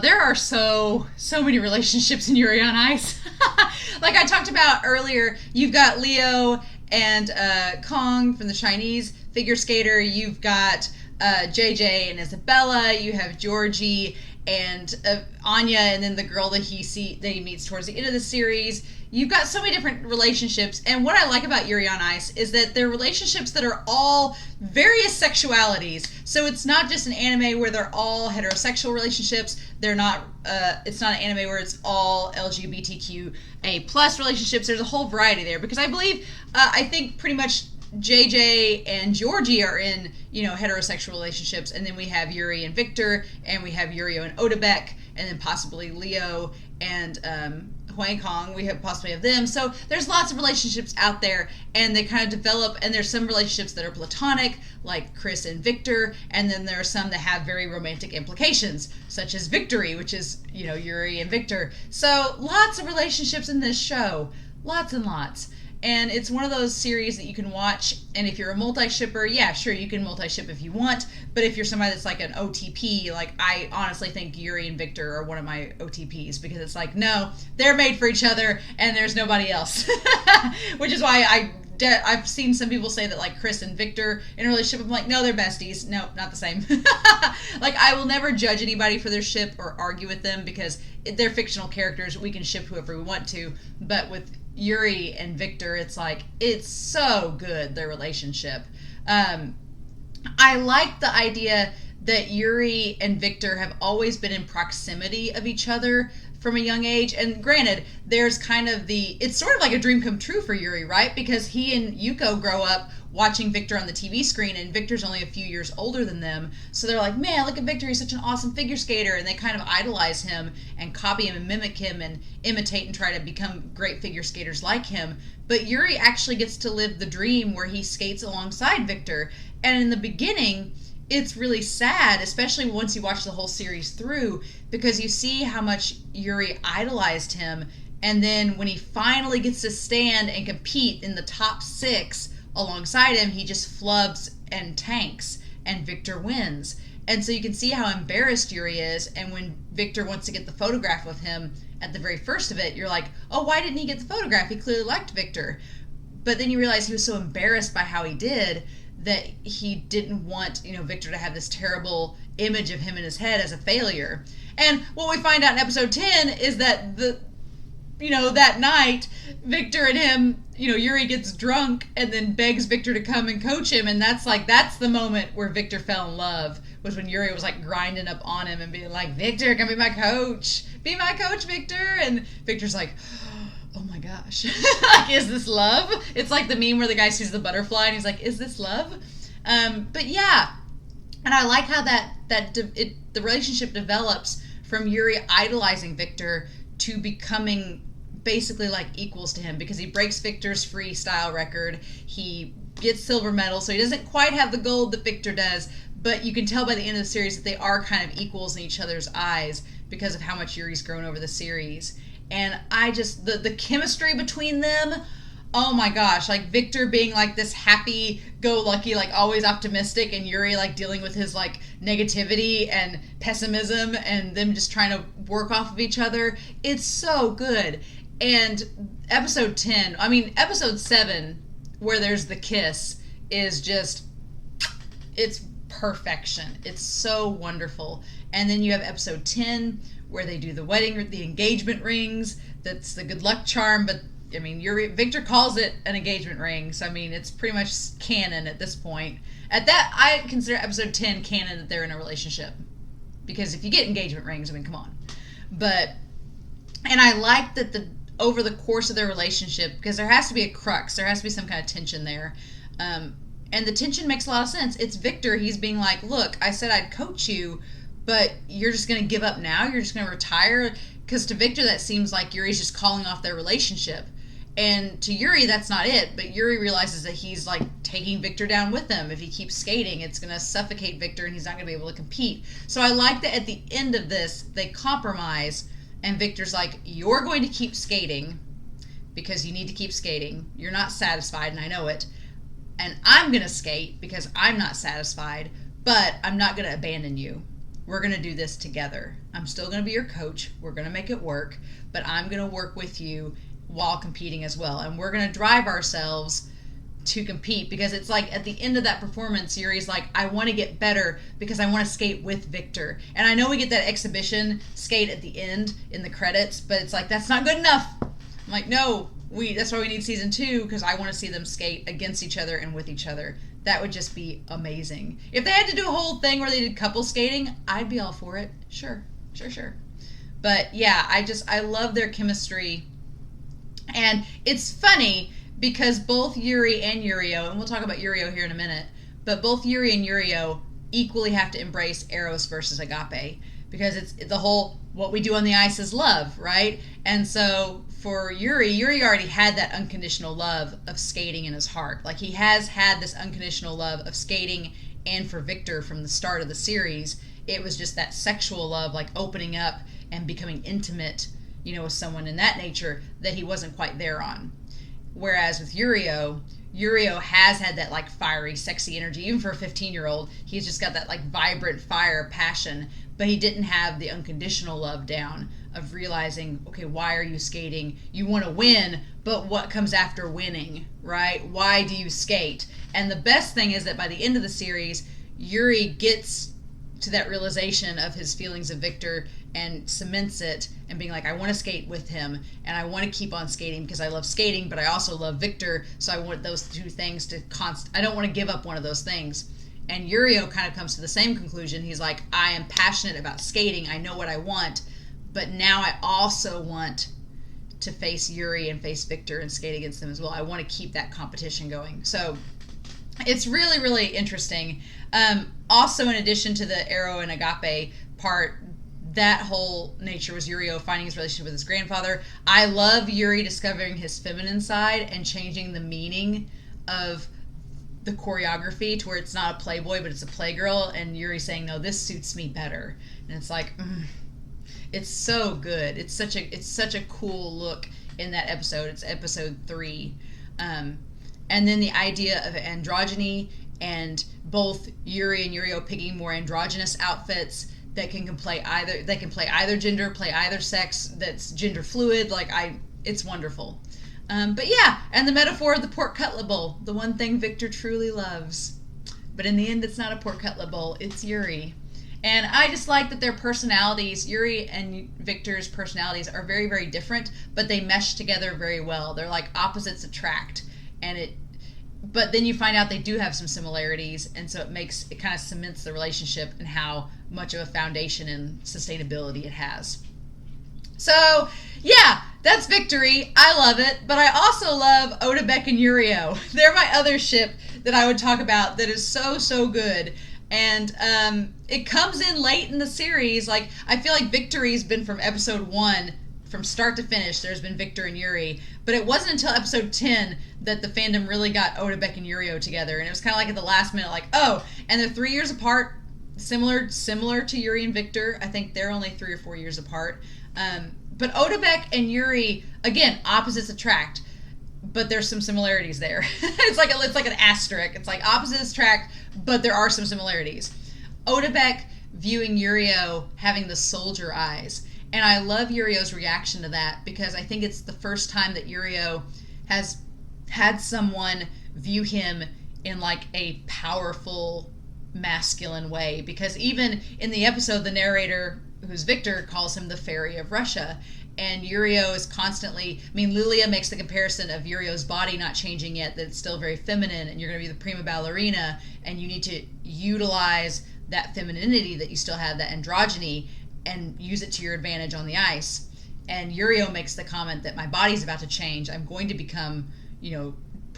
there are so many relationships in Yuri on Ice. Like I talked about earlier, you've got Leo and Kong from the Chinese figure skater. You've got JJ and Isabella. You have Georgie and Anya, and then the girl that he meets towards the end of the series. You've got so many different relationships, and what I like about Yuri on Ice is that they're relationships that are all various sexualities. So it's not just an anime where they're all heterosexual relationships. They're not. It's not an anime where it's all LGBTQA plus relationships. There's a whole variety there because I think pretty much JJ and Georgie are in, heterosexual relationships, and then we have Yuri and Victor, and we have Yurio and Odebek, and then possibly Leo and Huang Kong. We possibly have them. So there's lots of relationships out there, and they kind of develop, and there's some relationships that are platonic, like Chris and Victor, and then there are some that have very romantic implications, such as Victory, which is, Yuri and Victor. So lots of relationships in this show. Lots and lots. And it's one of those series that you can watch, and if you're a multi-shipper, yeah, sure, you can multi-ship if you want, but if you're somebody that's like an OTP, like I honestly think Yuri and Victor are one of my OTPs, because it's like, no, they're made for each other, and there's nobody else. Which is why I've seen some people say that like Chris and Victor in a relationship, I'm like, no, they're besties. No, not the same. Like, I will never judge anybody for their ship or argue with them, because they're fictional characters. We can ship whoever we want to, but with Yuri and Victor, it's like, it's so good, their relationship. I like the idea that Yuri and Victor have always been in proximity of each other from a young age. And granted, there's kind of it's sort of like a dream come true for Yuri, right? Because he and Yuko grow up watching Victor on the TV screen, and Victor's only a few years older than them. So they're like, man, look at Victor, he's such an awesome figure skater. And they kind of idolize him and copy him and mimic him and imitate and try to become great figure skaters like him. But Yuri actually gets to live the dream where he skates alongside Victor. And in the beginning, it's really sad, especially once you watch the whole series through, because you see how much Yuri idolized him. And then when he finally gets to stand and compete in the top 6 alongside him, he just flubs and tanks, and Victor wins. And so you can see how embarrassed Yuri is, and when Victor wants to get the photograph of him at the very first of it, you're like, oh, why didn't he get the photograph? He clearly liked Victor. But then you realize he was so embarrassed by how he did that he didn't want, Victor to have this terrible image of him in his head as a failure. And what we find out in episode 10 is that that night, Victor and him, Yuri gets drunk and then begs Victor to come and coach him. And that's the moment where Victor fell in love, was when Yuri was like grinding up on him and being like, Victor, come be my coach. Be my coach, Victor. And Victor's like, oh my gosh. Like, is this love? It's like the meme where the guy sees the butterfly and he's like, is this love? But yeah. And I like how the relationship develops from Yuri idolizing Victor to becoming basically like equals to him, because he breaks Victor's freestyle record. He gets silver medal, so he doesn't quite have the gold that Victor does, but you can tell by the end of the series that they are kind of equals in each other's eyes because of how much Yuri's grown over the series. And I just, the chemistry between them, oh my gosh, like Victor being like this happy-go-lucky, like always optimistic, and Yuri like dealing with his like negativity and pessimism, and them just trying to work off of each other. It's so good. And episode 7, where there's the kiss, is just, it's perfection. It's so wonderful. And then you have episode 10, where they do the engagement rings. That's the good luck charm, but Victor calls it an engagement ring, so it's pretty much canon at this point. At that, I consider episode 10 canon that they're in a relationship, because if you get engagement rings, come on. And I like that over the course of their relationship, because there has to be a crux, there has to be some kind of tension there. And the tension makes a lot of sense. It's Victor. He's being like, look, I said I'd coach you, but you're just going to give up now? You're just going to retire? Because to Victor, that seems like Yuri's just calling off their relationship. And to Yuri, that's not it. But Yuri realizes that he's like taking Victor down with him. If he keeps skating, it's going to suffocate Victor and he's not going to be able to compete. So I like that at the end of this, they compromise. And Victor's like, you're going to keep skating because you need to keep skating. You're not satisfied, and I know it. And I'm going to skate because I'm not satisfied, but I'm not going to abandon you. We're going to do this together. I'm still going to be your coach. We're going to make it work, but I'm going to work with you while competing as well. And we're going to drive ourselves to compete, because it's like at the end of that performance, Yuri's like, I want to get better because I want to skate with Victor. And I know we get that exhibition skate at the end in the credits, but it's like, that's not good enough. I'm like, no, that's why we need season 2, because I want to see them skate against each other and with each other. That would just be amazing. If they had to do a whole thing where they did couple skating, I'd be all for it. Sure. But yeah, I love their chemistry. And it's funny because both Yuri and Yurio, and we'll talk about Yurio here in a minute, but both Yuri and Yurio equally have to embrace Eros versus Agape, because it's the whole what we do on the ice is love, right? And so for Yuri already had that unconditional love of skating in his heart. Like, he has had this unconditional love of skating, and for Victor from the start of the series, it was just that sexual love, like opening up and becoming intimate, with someone in that nature, that he wasn't quite there on. Whereas with Yurio has had that like fiery, sexy energy. Even for a 15-year-old, he's just got that like vibrant fire, passion, but he didn't have the unconditional love down of realizing, okay, why are you skating? You want to win, but what comes after winning, right? Why do you skate? And the best thing is that by the end of the series, Yuri gets to that realization of his feelings of Victor and cements it and being like, I want to skate with him and I want to keep on skating because I love skating, but I also love Victor, so I want those two things to I don't want to give up one of those things. And Yurio kind of comes to the same conclusion. He's like, I am passionate about skating, I know what I want, but now I also want to face Yuri and face Victor and skate against them as well. I want to keep that competition going. So it's really, really interesting. Also, in addition to the Ero and Agape part, that whole nature was Yurio finding his relationship with his grandfather. I love Yuri discovering his feminine side and changing the meaning of the choreography to where it's not a playboy, but it's a playgirl, and Yuri saying, no, this suits me better. And it's like, it's so good. It's such a cool look in that episode. It's episode 3. And then the idea of androgyny, and both Yuri and Yurio picking more androgynous outfits that can play either gender, play either sex, that's gender fluid. It's wonderful. But yeah, and the metaphor of the pork cutlet bowl, the one thing Victor truly loves. But in the end, it's not a pork cutlet bowl, it's Yuri. And I just like that their personalities, Yuri and Victor's personalities, are very, very different, but they mesh together very well. They're like opposites attract. But then you find out they do have some similarities, and so it kind of cements the relationship and how much of a foundation and sustainability it has. So, yeah, that's Victory. I love it, but I also love Odebek and Yurio. They're my other ship that I would talk about that is so, so good. And it comes in late in the series. Like, I feel like Victory's been from episode 1, from start to finish, there's been Victor and Yuri. But it wasn't until episode 10 that the fandom really got Odebek and Yurio together. And it was kind of like at the last minute, like, oh, and they're 3 years apart, similar to Yuri and Victor. I think they're only 3 or 4 years apart. But Odebek and Yuri, again, opposites attract, but there's some similarities there. It's like an asterisk. It's like opposites attract, but there are some similarities. Odebek viewing Yurio having the soldier eyes. And I love Yurio's reaction to that, because I think it's the first time that Yurio has had someone view him in like a powerful masculine way. Because even in the episode, the narrator, who's Victor, calls him the fairy of Russia. And Yurio is constantly, Lilia makes the comparison of Yurio's body not changing yet, that it's still very feminine, and you're going to be the prima ballerina, and you need to utilize that femininity that you still have, that androgyny, and use it to your advantage on the ice. And Yurio makes the comment that my body's about to change. I'm going to become,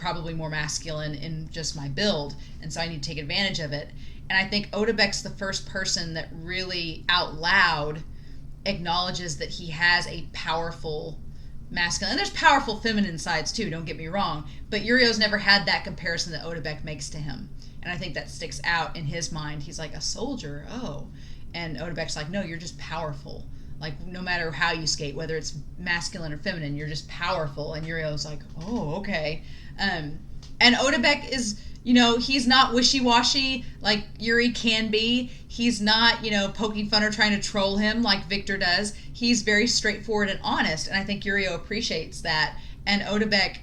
probably more masculine in just my build, and so I need to take advantage of it. And I think Odebek's the first person that really out loud acknowledges that he has a powerful masculine, and there's powerful feminine sides too, don't get me wrong, but Yurio's never had that comparison that Odebek makes to him. And I think that sticks out in his mind. He's like, a soldier? Oh. And Odebek's like, no, you're just powerful. Like, no matter how you skate, whether it's masculine or feminine, you're just powerful. And Yurio's like, oh, okay. And Odebek is, he's not wishy-washy like Yuri can be. He's not, poking fun or trying to troll him like Victor does. He's very straightforward and honest, and I think Yurio appreciates that. And Odebek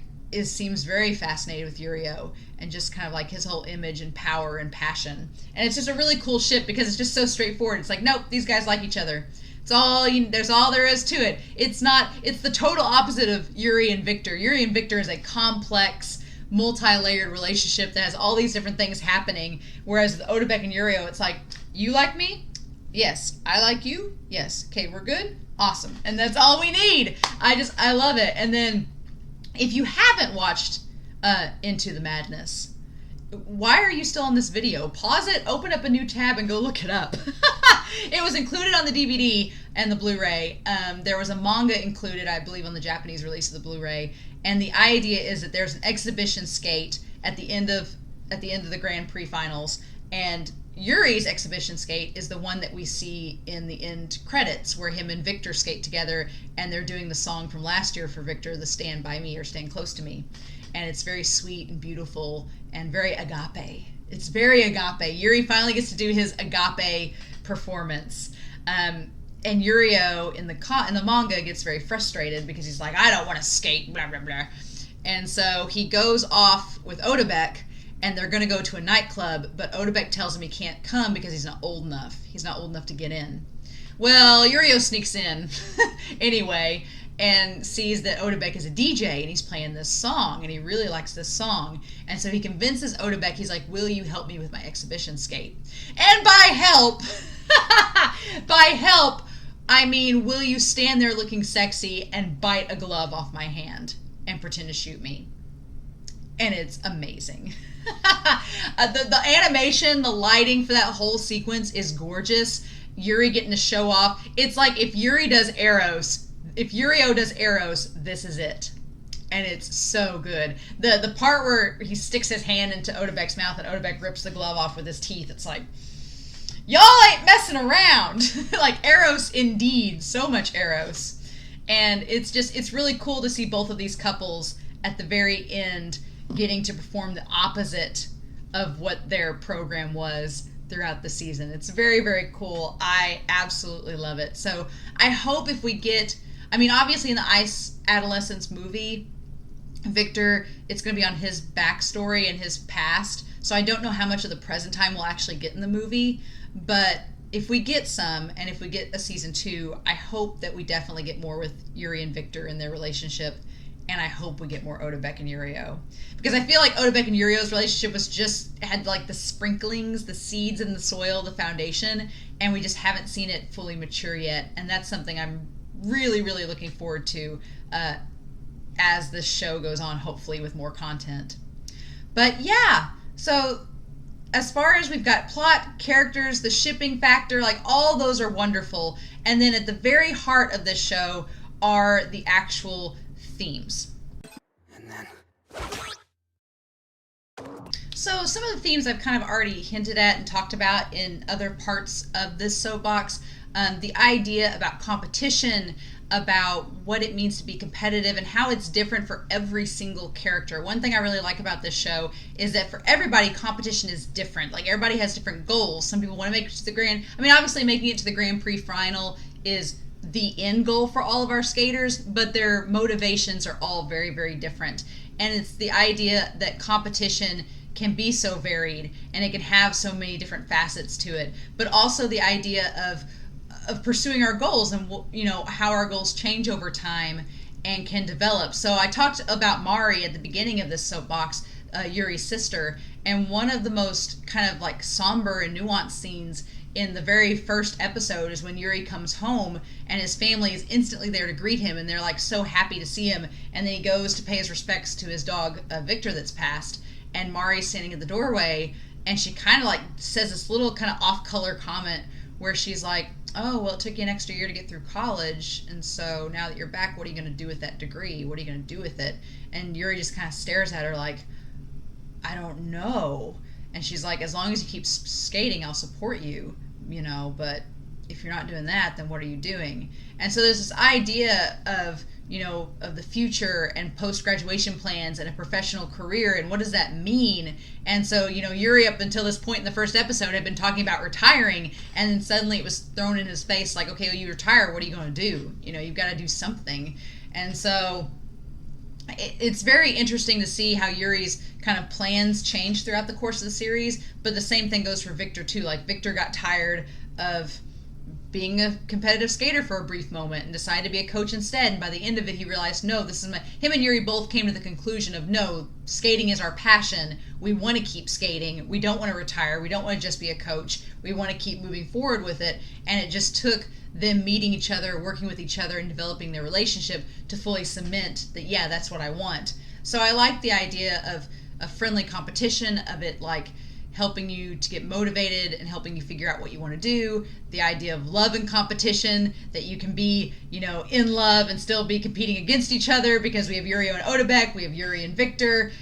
seems very fascinated with Yurio and just kind of like his whole image and power and passion. And it's just a really cool ship because it's just so straightforward. It's like, nope, these guys like each other. There's all there is to it. It's the total opposite of Yuri and Victor. Yuri and Victor is a complex, multi-layered relationship that has all these different things happening, whereas with Odebek and Yurio, it's like, you like me? Yes. I like you? Yes. Okay, we're good? Awesome. And that's all we need. I love it. And then, if you haven't watched Into the Madness, why are you still on this video? Pause it, open up a new tab, and go look it up. It was included on the DVD and the Blu-ray. There was a manga included, I believe, on the Japanese release of the Blu-ray. And the idea is that there's an exhibition skate at the end of the Grand Prix finals, and Yuri's exhibition skate is the one that we see in the end credits, where him and Victor skate together, and they're doing the song from last year for Victor, the Stand By Me or Stand Close to Me. And it's very sweet and beautiful and very agape. It's very agape. Yuri finally gets to do his agape performance. And Yurio in the manga gets very frustrated because he's like, I don't want to skate, blah, blah, blah. And so he goes off with Odebek, and they're going to go to a nightclub, but Odebek tells him he can't come because he's not old enough. He's not old enough to get in. Well, Yurio sneaks in anyway and sees that Odebek is a DJ and he's playing this song, and he really likes this song. And so he convinces Odebek, he's like, will you help me with my exhibition skate? And by help, I mean, will you stand there looking sexy and bite a glove off my hand and pretend to shoot me? And it's amazing. The animation, the lighting for that whole sequence is gorgeous. Yuri getting to show off. It's like if Yurio does arrows, this is it. And it's so good. The part where he sticks his hand into Odebek's mouth and Odebek rips the glove off with his teeth, it's like, y'all ain't messing around. Like, Eros indeed. So much Eros. And it's really cool to see both of these couples at the very end getting to perform the opposite of what their program was throughout the season. It's very, very cool. I absolutely love it. So I hope if we get, obviously in the Ice Adolescence movie, Victor, it's going to be on his backstory and his past. So I don't know how much of the present time we'll actually get in the movie. But if we get some, and if we get a season 2, I hope that we definitely get more with Yuri and Victor in their relationship. And I hope we get more Odebek and Yurio. Because I feel like Odebek and Yurio's relationship had like the sprinklings, the seeds in the soil, the foundation, and we just haven't seen it fully mature yet. And that's something I'm really, really looking forward to as this show goes on, hopefully with more content. But yeah, so as far as we've got plot, characters, the shipping factor, like all those are wonderful. And then at the very heart of this show are the actual themes. And then... So some of the themes I've kind of already hinted at and talked about in other parts of this soapbox. The idea about competition, about what it means to be competitive and how it's different for every single character. One thing I really like about this show is that for everybody, competition is different. Like, everybody has different goals. Some people want to make it to the obviously making it to the Grand Prix final is the end goal for all of our skaters, but their motivations are all very, very different. And it's the idea that competition can be so varied and it can have so many different facets to it, but also the idea of pursuing our goals and, how our goals change over time and can develop. So I talked about Mari at the beginning of this soapbox, Yuri's sister, and one of the most kind of like somber and nuanced scenes in the very first episode is when Yuri comes home and his family is instantly there to greet him, and they're like so happy to see him. And then he goes to pay his respects to his dog Victor that's passed, and Mari's standing at the doorway, and she kind of like says this little kind of off-color comment where she's like, oh, well, it took you an extra year to get through college, and so now that you're back, what are you going to do with that degree? What are you going to do with it? And Yuri just kind of stares at her like, I don't know. And she's like, as long as you keep skating, I'll support you, but if you're not doing that, then what are you doing? And so there's this idea of, of the future and post-graduation plans and a professional career, and what does that mean? And so, Yuri, up until this point in the first episode, had been talking about retiring, and then suddenly it was thrown in his face like, okay, well, you retire, what are you going to do? You've got to do something. And so it's very interesting to see how Yuri's kind of plans change throughout the course of the series, but the same thing goes for Victor too. Like, Victor got tired of being a competitive skater for a brief moment and decided to be a coach instead, and by the end of it he realized, no, him and Yuri both came to the conclusion of, no, skating is our passion, we want to keep skating, we don't want to retire, we don't want to just be a coach, we want to keep moving forward with it. And it just took them meeting each other, working with each other, and developing their relationship to fully cement that, yeah, that's what I want. So I like the idea of a friendly competition, of it like helping you to get motivated and helping you figure out what you want to do. The idea of love and competition, that you can be, in love and still be competing against each other, because we have Yuri and Odebek, we have Yuri and Victor.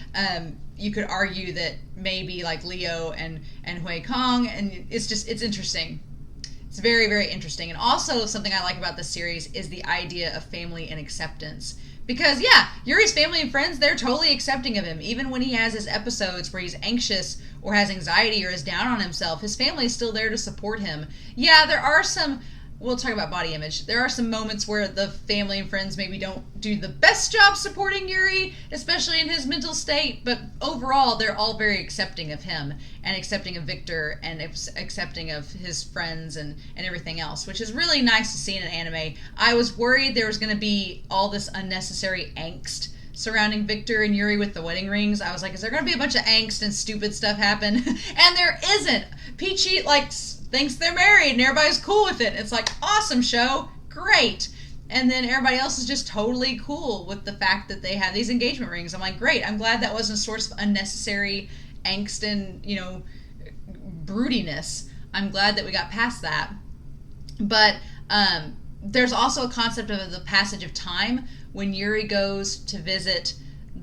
You could argue that maybe like Leo and Hui Kong, and it's interesting. It's very, very interesting. And also something I like about this series is the idea of family and acceptance. Because, yeah, Yuri's family and friends, they're totally accepting of him. Even when he has his episodes where he's anxious or has anxiety or is down on himself, his family is still there to support him. Yeah, there are some, we'll talk about body image, there are some moments where the family and friends maybe don't do the best job supporting Yuri, especially in his mental state, but overall, they're all very accepting of him, and accepting of Victor, and accepting of his friends and everything else, which is really nice to see in an anime. I was worried there was going to be all this unnecessary angst surrounding Victor and Yuri with the wedding rings. I was like, is there going to be a bunch of angst and stupid stuff happen? And there isn't. Peachy, thinks they're married and everybody's cool with it. It's like, awesome show, great. And then everybody else is just totally cool with the fact that they have these engagement rings. I'm like, great, I'm glad that wasn't a source of unnecessary angst and, broodiness. I'm glad that we got past that. But there's also a concept of the passage of time. When Yuri goes to visit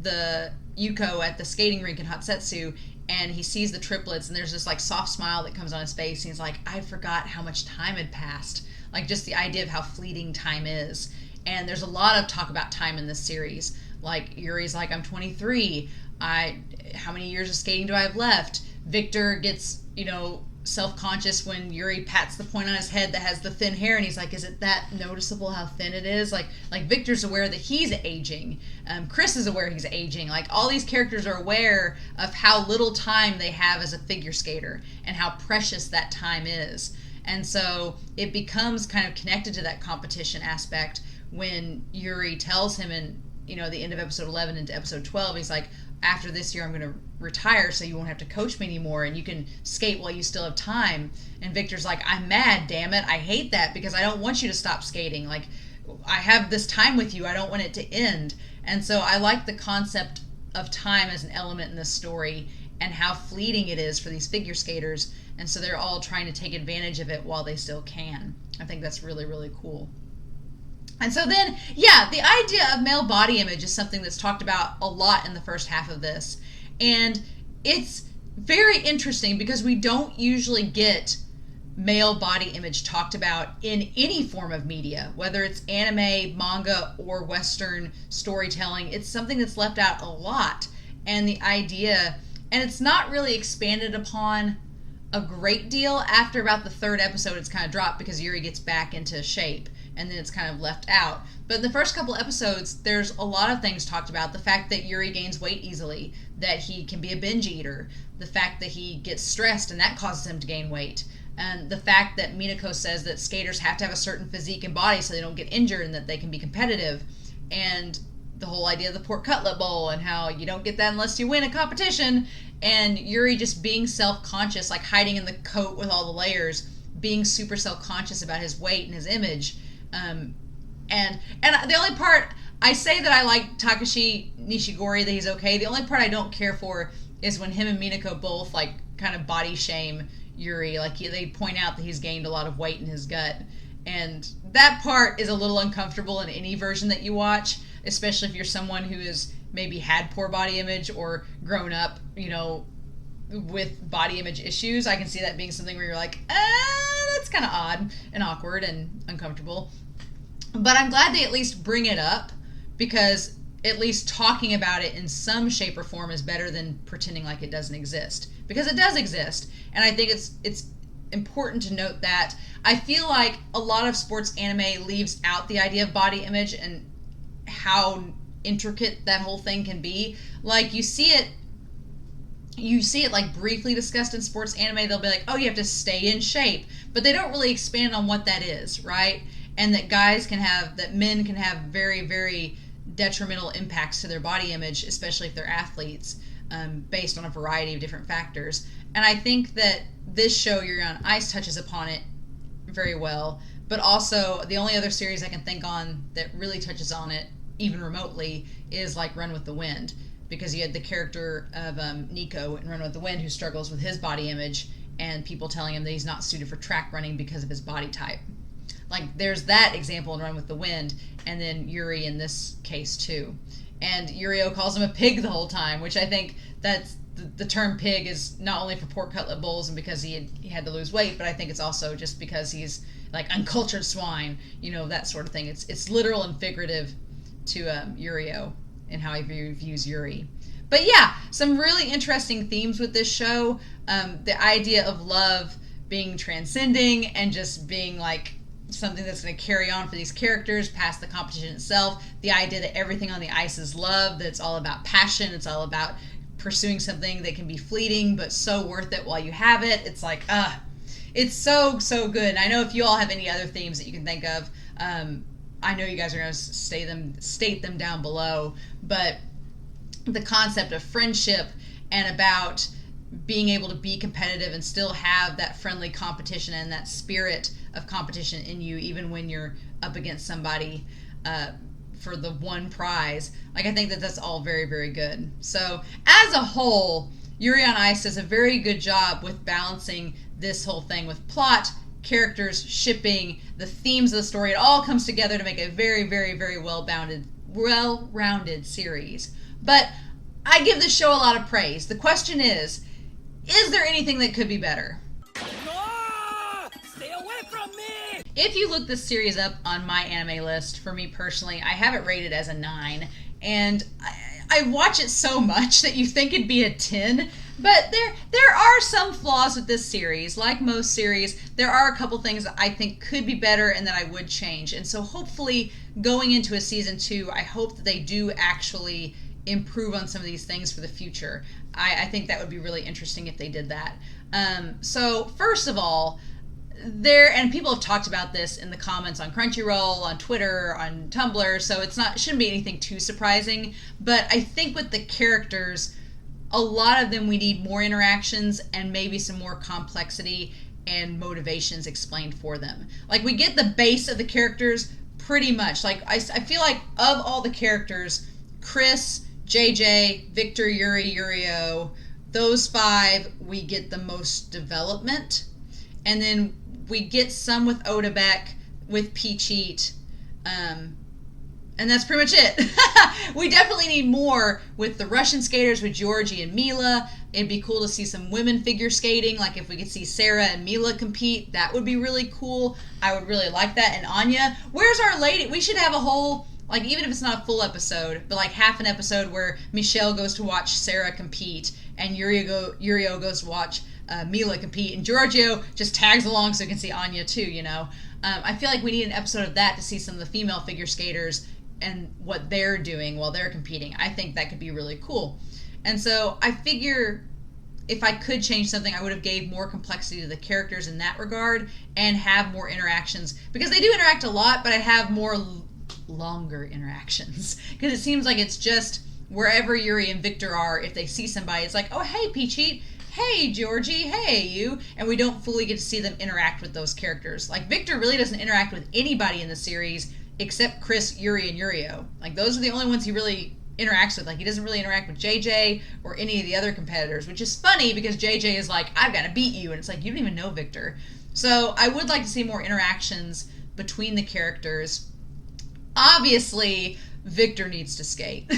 the Yuko at the skating rink in Hatsetsu, and he sees the triplets, and there's this soft smile that comes on his face, and he's like, I forgot how much time had passed. Just the idea of how fleeting time is. And there's a lot of talk about time in this series. Yuri's like, I'm 23. How many years of skating do I have left? Victor gets, self-conscious when Yuri pats the point on his head that has the thin hair, and he's like, is it that noticeable how thin it is? Like Victor's aware that he's aging. Chris is aware he's aging. All these characters are aware of how little time they have as a figure skater and how precious that time is. And so it becomes kind of connected to that competition aspect when Yuri tells him in, the end of episode 11 into episode 12, he's like, after this year I'm going to retire so you won't have to coach me anymore and you can skate while you still have time. And Victor's like, I'm mad, damn it. I hate that because I don't want you to stop skating. I have this time with you. I don't want it to end. And so I like the concept of time as an element in this story and how fleeting it is for these figure skaters. And so they're all trying to take advantage of it while they still can. I think that's really, really cool. And so then, yeah, the idea of male body image is something that's talked about a lot in the first half of this. And it's very interesting because we don't usually get male body image talked about in any form of media, whether it's anime, manga, or Western storytelling. It's something that's left out a lot. And the idea, and it's not really expanded upon a great deal. After about the third episode, it's kind of dropped because Yuri gets back into shape. And then it's kind of left out. But in the first couple episodes, there's a lot of things talked about. The fact that Yuri gains weight easily, that he can be a binge eater, the fact that he gets stressed and that causes him to gain weight, and the fact that Minako says that skaters have to have a certain physique and body so they don't get injured and that they can be competitive, and the whole idea of the pork cutlet bowl and how you don't get that unless you win a competition, and Yuri just being self-conscious, hiding in the coat with all the layers, being super self-conscious about his weight and his image. And the only part, I say that I like Takashi Nishigori, that he's okay. The only part I don't care for is when him and Minako both, like, kind of body shame Yuri. Like, they point out that he's gained a lot of weight in his gut. And that part is a little uncomfortable in any version that you watch, especially if you're someone who has maybe had poor body image or grown up, you know, with body image issues. I can see that being something where you're like, that's kind of odd and awkward and uncomfortable. But I'm glad they at least bring it up, because at least talking about it in some shape or form is better than pretending like it doesn't exist, because it does exist. And I think it's important to note that. I feel like a lot of sports anime leaves out the idea of body image and how intricate that whole thing can be. Like, you see it like briefly discussed in sports anime. They'll be like, oh, you have to stay in shape, but they don't really expand on what that is, right? And that men can have very, very detrimental impacts to their body image, especially if they're athletes, based on a variety of different factors. And I think that this show, Yuri on Ice, touches upon it very well. But also, the only other series I can think on that really touches on it, even remotely, is like Run with the Wind. Because you had the character of Nico in Run with the Wind, who struggles with his body image, and people telling him that he's not suited for track running because of his body type. Like, there's that example in Run with the Wind, and then Yuri in this case too. And Yurio calls him a pig the whole time, which I think that's the term pig is not only for pork cutlet bowls and because he had to lose weight, but I think it's also just because he's like uncultured swine, you know, that sort of thing. It's literal and figurative to Yurio and how he views Yuri. But yeah, some really interesting themes with this show. The idea of love being transcending and just being like something that's going to carry on for these characters past the competition itself. The idea that everything on the ice is love, that it's all about passion, it's all about pursuing something that can be fleeting but so worth it while you have it. It's like, it's so good. And I know if you all have any other themes that you can think of, I know you guys are going to state them down below, but the concept of friendship and about being able to be competitive and still have that friendly competition and that spirit of competition in you, even when you're up against somebody for the one prize. Like, I think that that's all very, very good. So, as a whole, Yuri on Ice does a very good job with balancing this whole thing with plot, characters, shipping, the themes of the story. It all comes together to make a very, very, very well-rounded series. But I give this show a lot of praise. The question is there anything that could be better? No! Stay away from me! If you look this series up on my anime list, for me personally, I have it rated as a 9. And I watch it so much that you think it'd be a 10. But there are some flaws with this series. Like most series, there are a couple things that I think could be better and that I would change. And so hopefully going into a season 2, I hope that they do actually improve on some of these things for the future. I think that would be really interesting if they did that. So first of all, and people have talked about this in the comments on Crunchyroll, on Twitter, on Tumblr, so it shouldn't be anything too surprising. But I think with the characters, a lot of them we need more interactions and maybe some more complexity and motivations explained for them. Like, we get the base of the characters pretty much. Like, I feel like of all the characters, Chris, JJ, Victor, Yuri, Yurio, those 5, we get the most development. And then we get some with Odabek, with Peachit, and that's pretty much it. We definitely need more with the Russian skaters, with Georgie and Mila. It'd be cool to see some women figure skating. Like, if we could see Sarah and Mila compete, that would be really cool. I would really like that. And Anya, where's our lady? We should have a whole, like, even if it's not a full episode, but like half an episode where Michelle goes to watch Sarah compete and Yurio goes to watch Mila compete, and Giorgio just tags along so you can see Anya too, you know. I feel like we need an episode of that to see some of the female figure skaters and what they're doing while they're competing. I think that could be really cool. And so I figure if I could change something, I would have gave more complexity to the characters in that regard and have more interactions, because they do interact a lot, but I have more longer interactions, because it seems like it's just wherever Yuri and Victor are, if they see somebody, it's like, oh, hey, Peachit, hey, Georgie, hey, you. And we don't fully get to see them interact with those characters. Like, Victor really doesn't interact with anybody in the series except Chris, Yuri, and Yurio. Like, those are the only ones he really interacts with. Like, he doesn't really interact with JJ or any of the other competitors, which is funny because JJ is like, I've got to beat you. And it's like, you don't even know Victor. So I would like to see more interactions between the characters. Obviously, Victor needs to skate.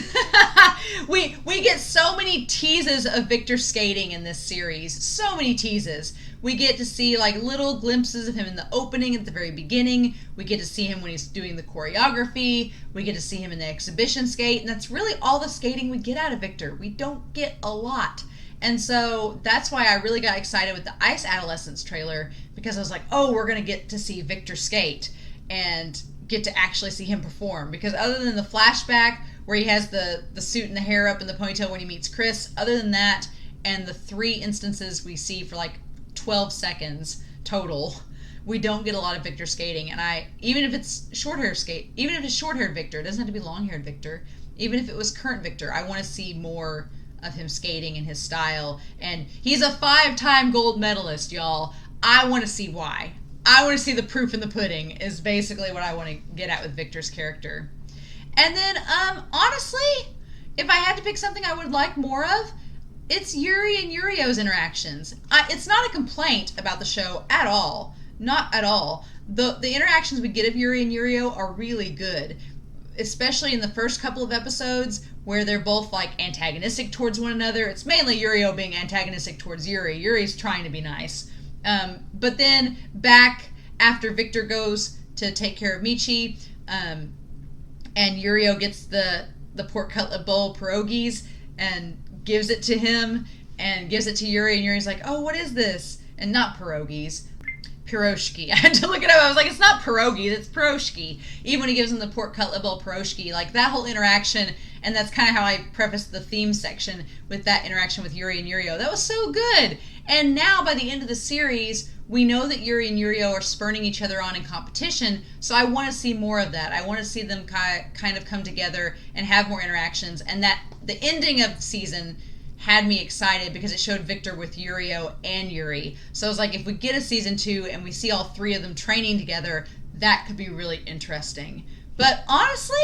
we get so many teases of Victor skating in this series. So many teases. We get to see like little glimpses of him in the opening at the very beginning. We get to see him when he's doing the choreography. We get to see him in the exhibition skate. And that's really all the skating we get out of Victor. We don't get a lot. And so that's why I really got excited with the Ice Adolescence trailer, because I was like, oh, we're going to get to see Victor skate and get to actually see him perform. Because other than the flashback where he has the suit and the hair up in the ponytail when he meets Chris, other than that and the 3 instances we see for like 12 seconds total, we don't get a lot of Victor skating. And even if it's short-haired Victor, it doesn't have to be long-haired Victor. Even if it was current Victor, I want to see more of him skating and his style. And he's a 5-time gold medalist, y'all. I want to see why. I want to see the proof in the pudding is basically what I want to get at with Victor's character. And then, honestly, if I had to pick something I would like more of, it's Yuri and Yurio's interactions. It's not a complaint about the show at all. Not at all. The interactions we get of Yuri and Yurio are really good, especially in the first couple of episodes where they're both like antagonistic towards one another. It's mainly Yurio being antagonistic towards Yuri. Yuri's trying to be nice. But then back after Victor goes to take care of Michi, and Yurio gets the pork cutlet bowl pierogies and gives it to him and gives it to Yuri, and Yuri's like, oh, what is this? And not pierogies. Piroshki. I had to look it up. I was like, it's not pierogies, it's piroshki. Even when he gives him the pork cutlet bowl piroshki, like that whole interaction, and that's kind of how I prefaced the theme section with that interaction with Yuri and Yurio. That was so good. And now by the end of the series, we know that Yuri and Yurio are spurning each other on in competition, so I want to see more of that. I want to see them kind of come together and have more interactions, and that the ending of the season had me excited because it showed Victor with Yurio and Yuri. So I was like, if we get a season 2 and we see all 3 of them training together, that could be really interesting. But honestly,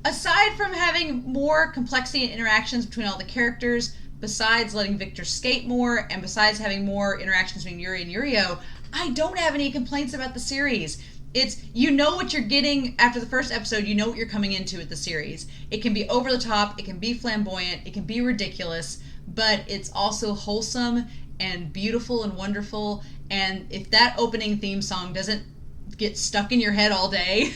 aside from having more complexity and interactions between all the characters, besides letting Victor skate more, and besides having more interactions between Yuri and Yurio, I don't have any complaints about the series. It's, you know what you're getting after the first episode, you know what you're coming into with the series. It can be over the top, it can be flamboyant, it can be ridiculous, but it's also wholesome and beautiful and wonderful. And if that opening theme song doesn't get stuck in your head all day,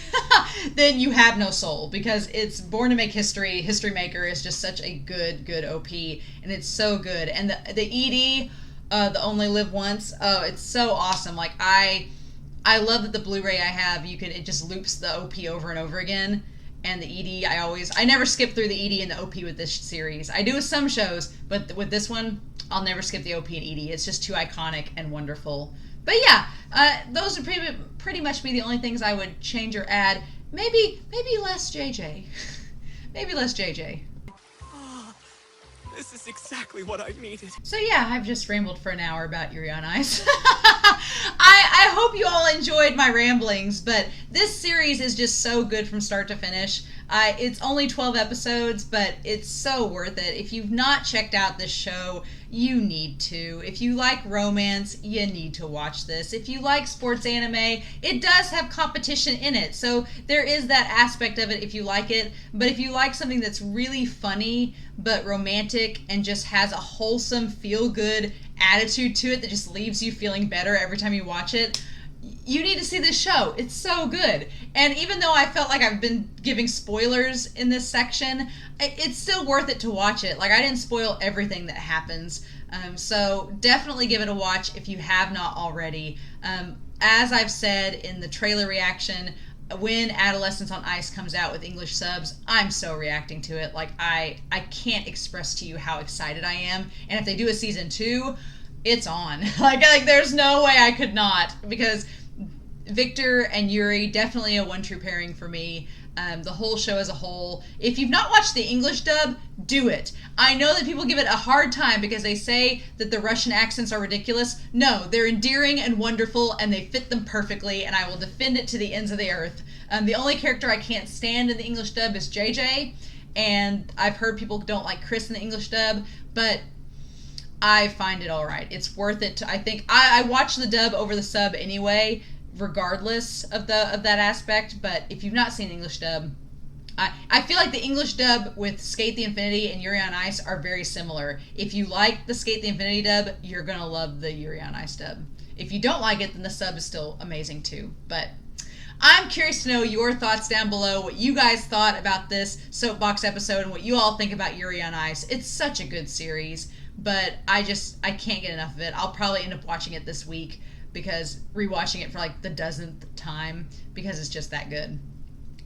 then you have no soul, because it's Born to Make History. History Maker is just such a good OP, and it's so good. And the ED, the Only Live Once, oh, it's so awesome. Like, I love that the Blu-ray I have, it just loops the OP over and over again. And the ED, I never skip through the ED and the OP with this series. I do with some shows, but with this one, I'll never skip the OP and ED. It's just too iconic and wonderful. But yeah, those would pretty much be the only things I would change or add. Maybe less JJ. Maybe less JJ. This is exactly what I needed. So yeah, I've just rambled for an hour about Yuri on Ice. I hope you all enjoyed my ramblings, but this series is just so good from start to finish. It's only 12 episodes, but it's so worth it. If you've not checked out this show, you need to. If you like romance, you need to watch this. If you like sports anime, it does have competition in it, so there is that aspect of it if you like it. But if you like something that's really funny but romantic and just has a wholesome, feel-good attitude to it that just leaves you feeling better every time you watch it, you need to see this show. It's so good. And even though I felt like I've been giving spoilers in this section, it's still worth it to watch it. Like, I didn't spoil everything that happens. So definitely give it a watch if you have not already. As I've said in the trailer reaction, when Adolescence on Ice comes out with English subs, I'm so reacting to it. Like, I can't express to you how excited I am. And if they do a season 2, it's on. like there's no way I could not, because Victor and Yuri, definitely a one true pairing for me. The whole show as a whole. If you've not watched the English dub, do it. I know that people give it a hard time because they say that the Russian accents are ridiculous. No, they're endearing and wonderful, and they fit them perfectly, and I will defend it to the ends of the earth. The only character I can't stand in the English dub is JJ, and I've heard people don't like Chris in the English dub, but I find it all right. It's worth it. I think I watch the dub over the sub anyway, regardless of that aspect. But if you've not seen English dub, I feel like the English dub with Skate the Infinity and Yuri on Ice are very similar. If you like the Skate the Infinity dub, you're gonna love the Yuri on Ice dub. If you don't like it, then the sub is still amazing too. But I'm curious to know your thoughts down below, what you guys thought about this Soapbox episode and what you all think about Yuri on Ice. It's such a good series, but I can't get enough of it. I'll probably end up watching it this week, because rewatching it for like the dozenth time, because it's just that good.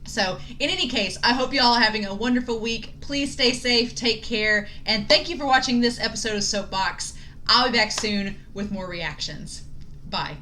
So, in any case, I hope you all are having a wonderful week. Please stay safe, take care, and thank you for watching this episode of Soapbox. I'll be back soon with more reactions. Bye.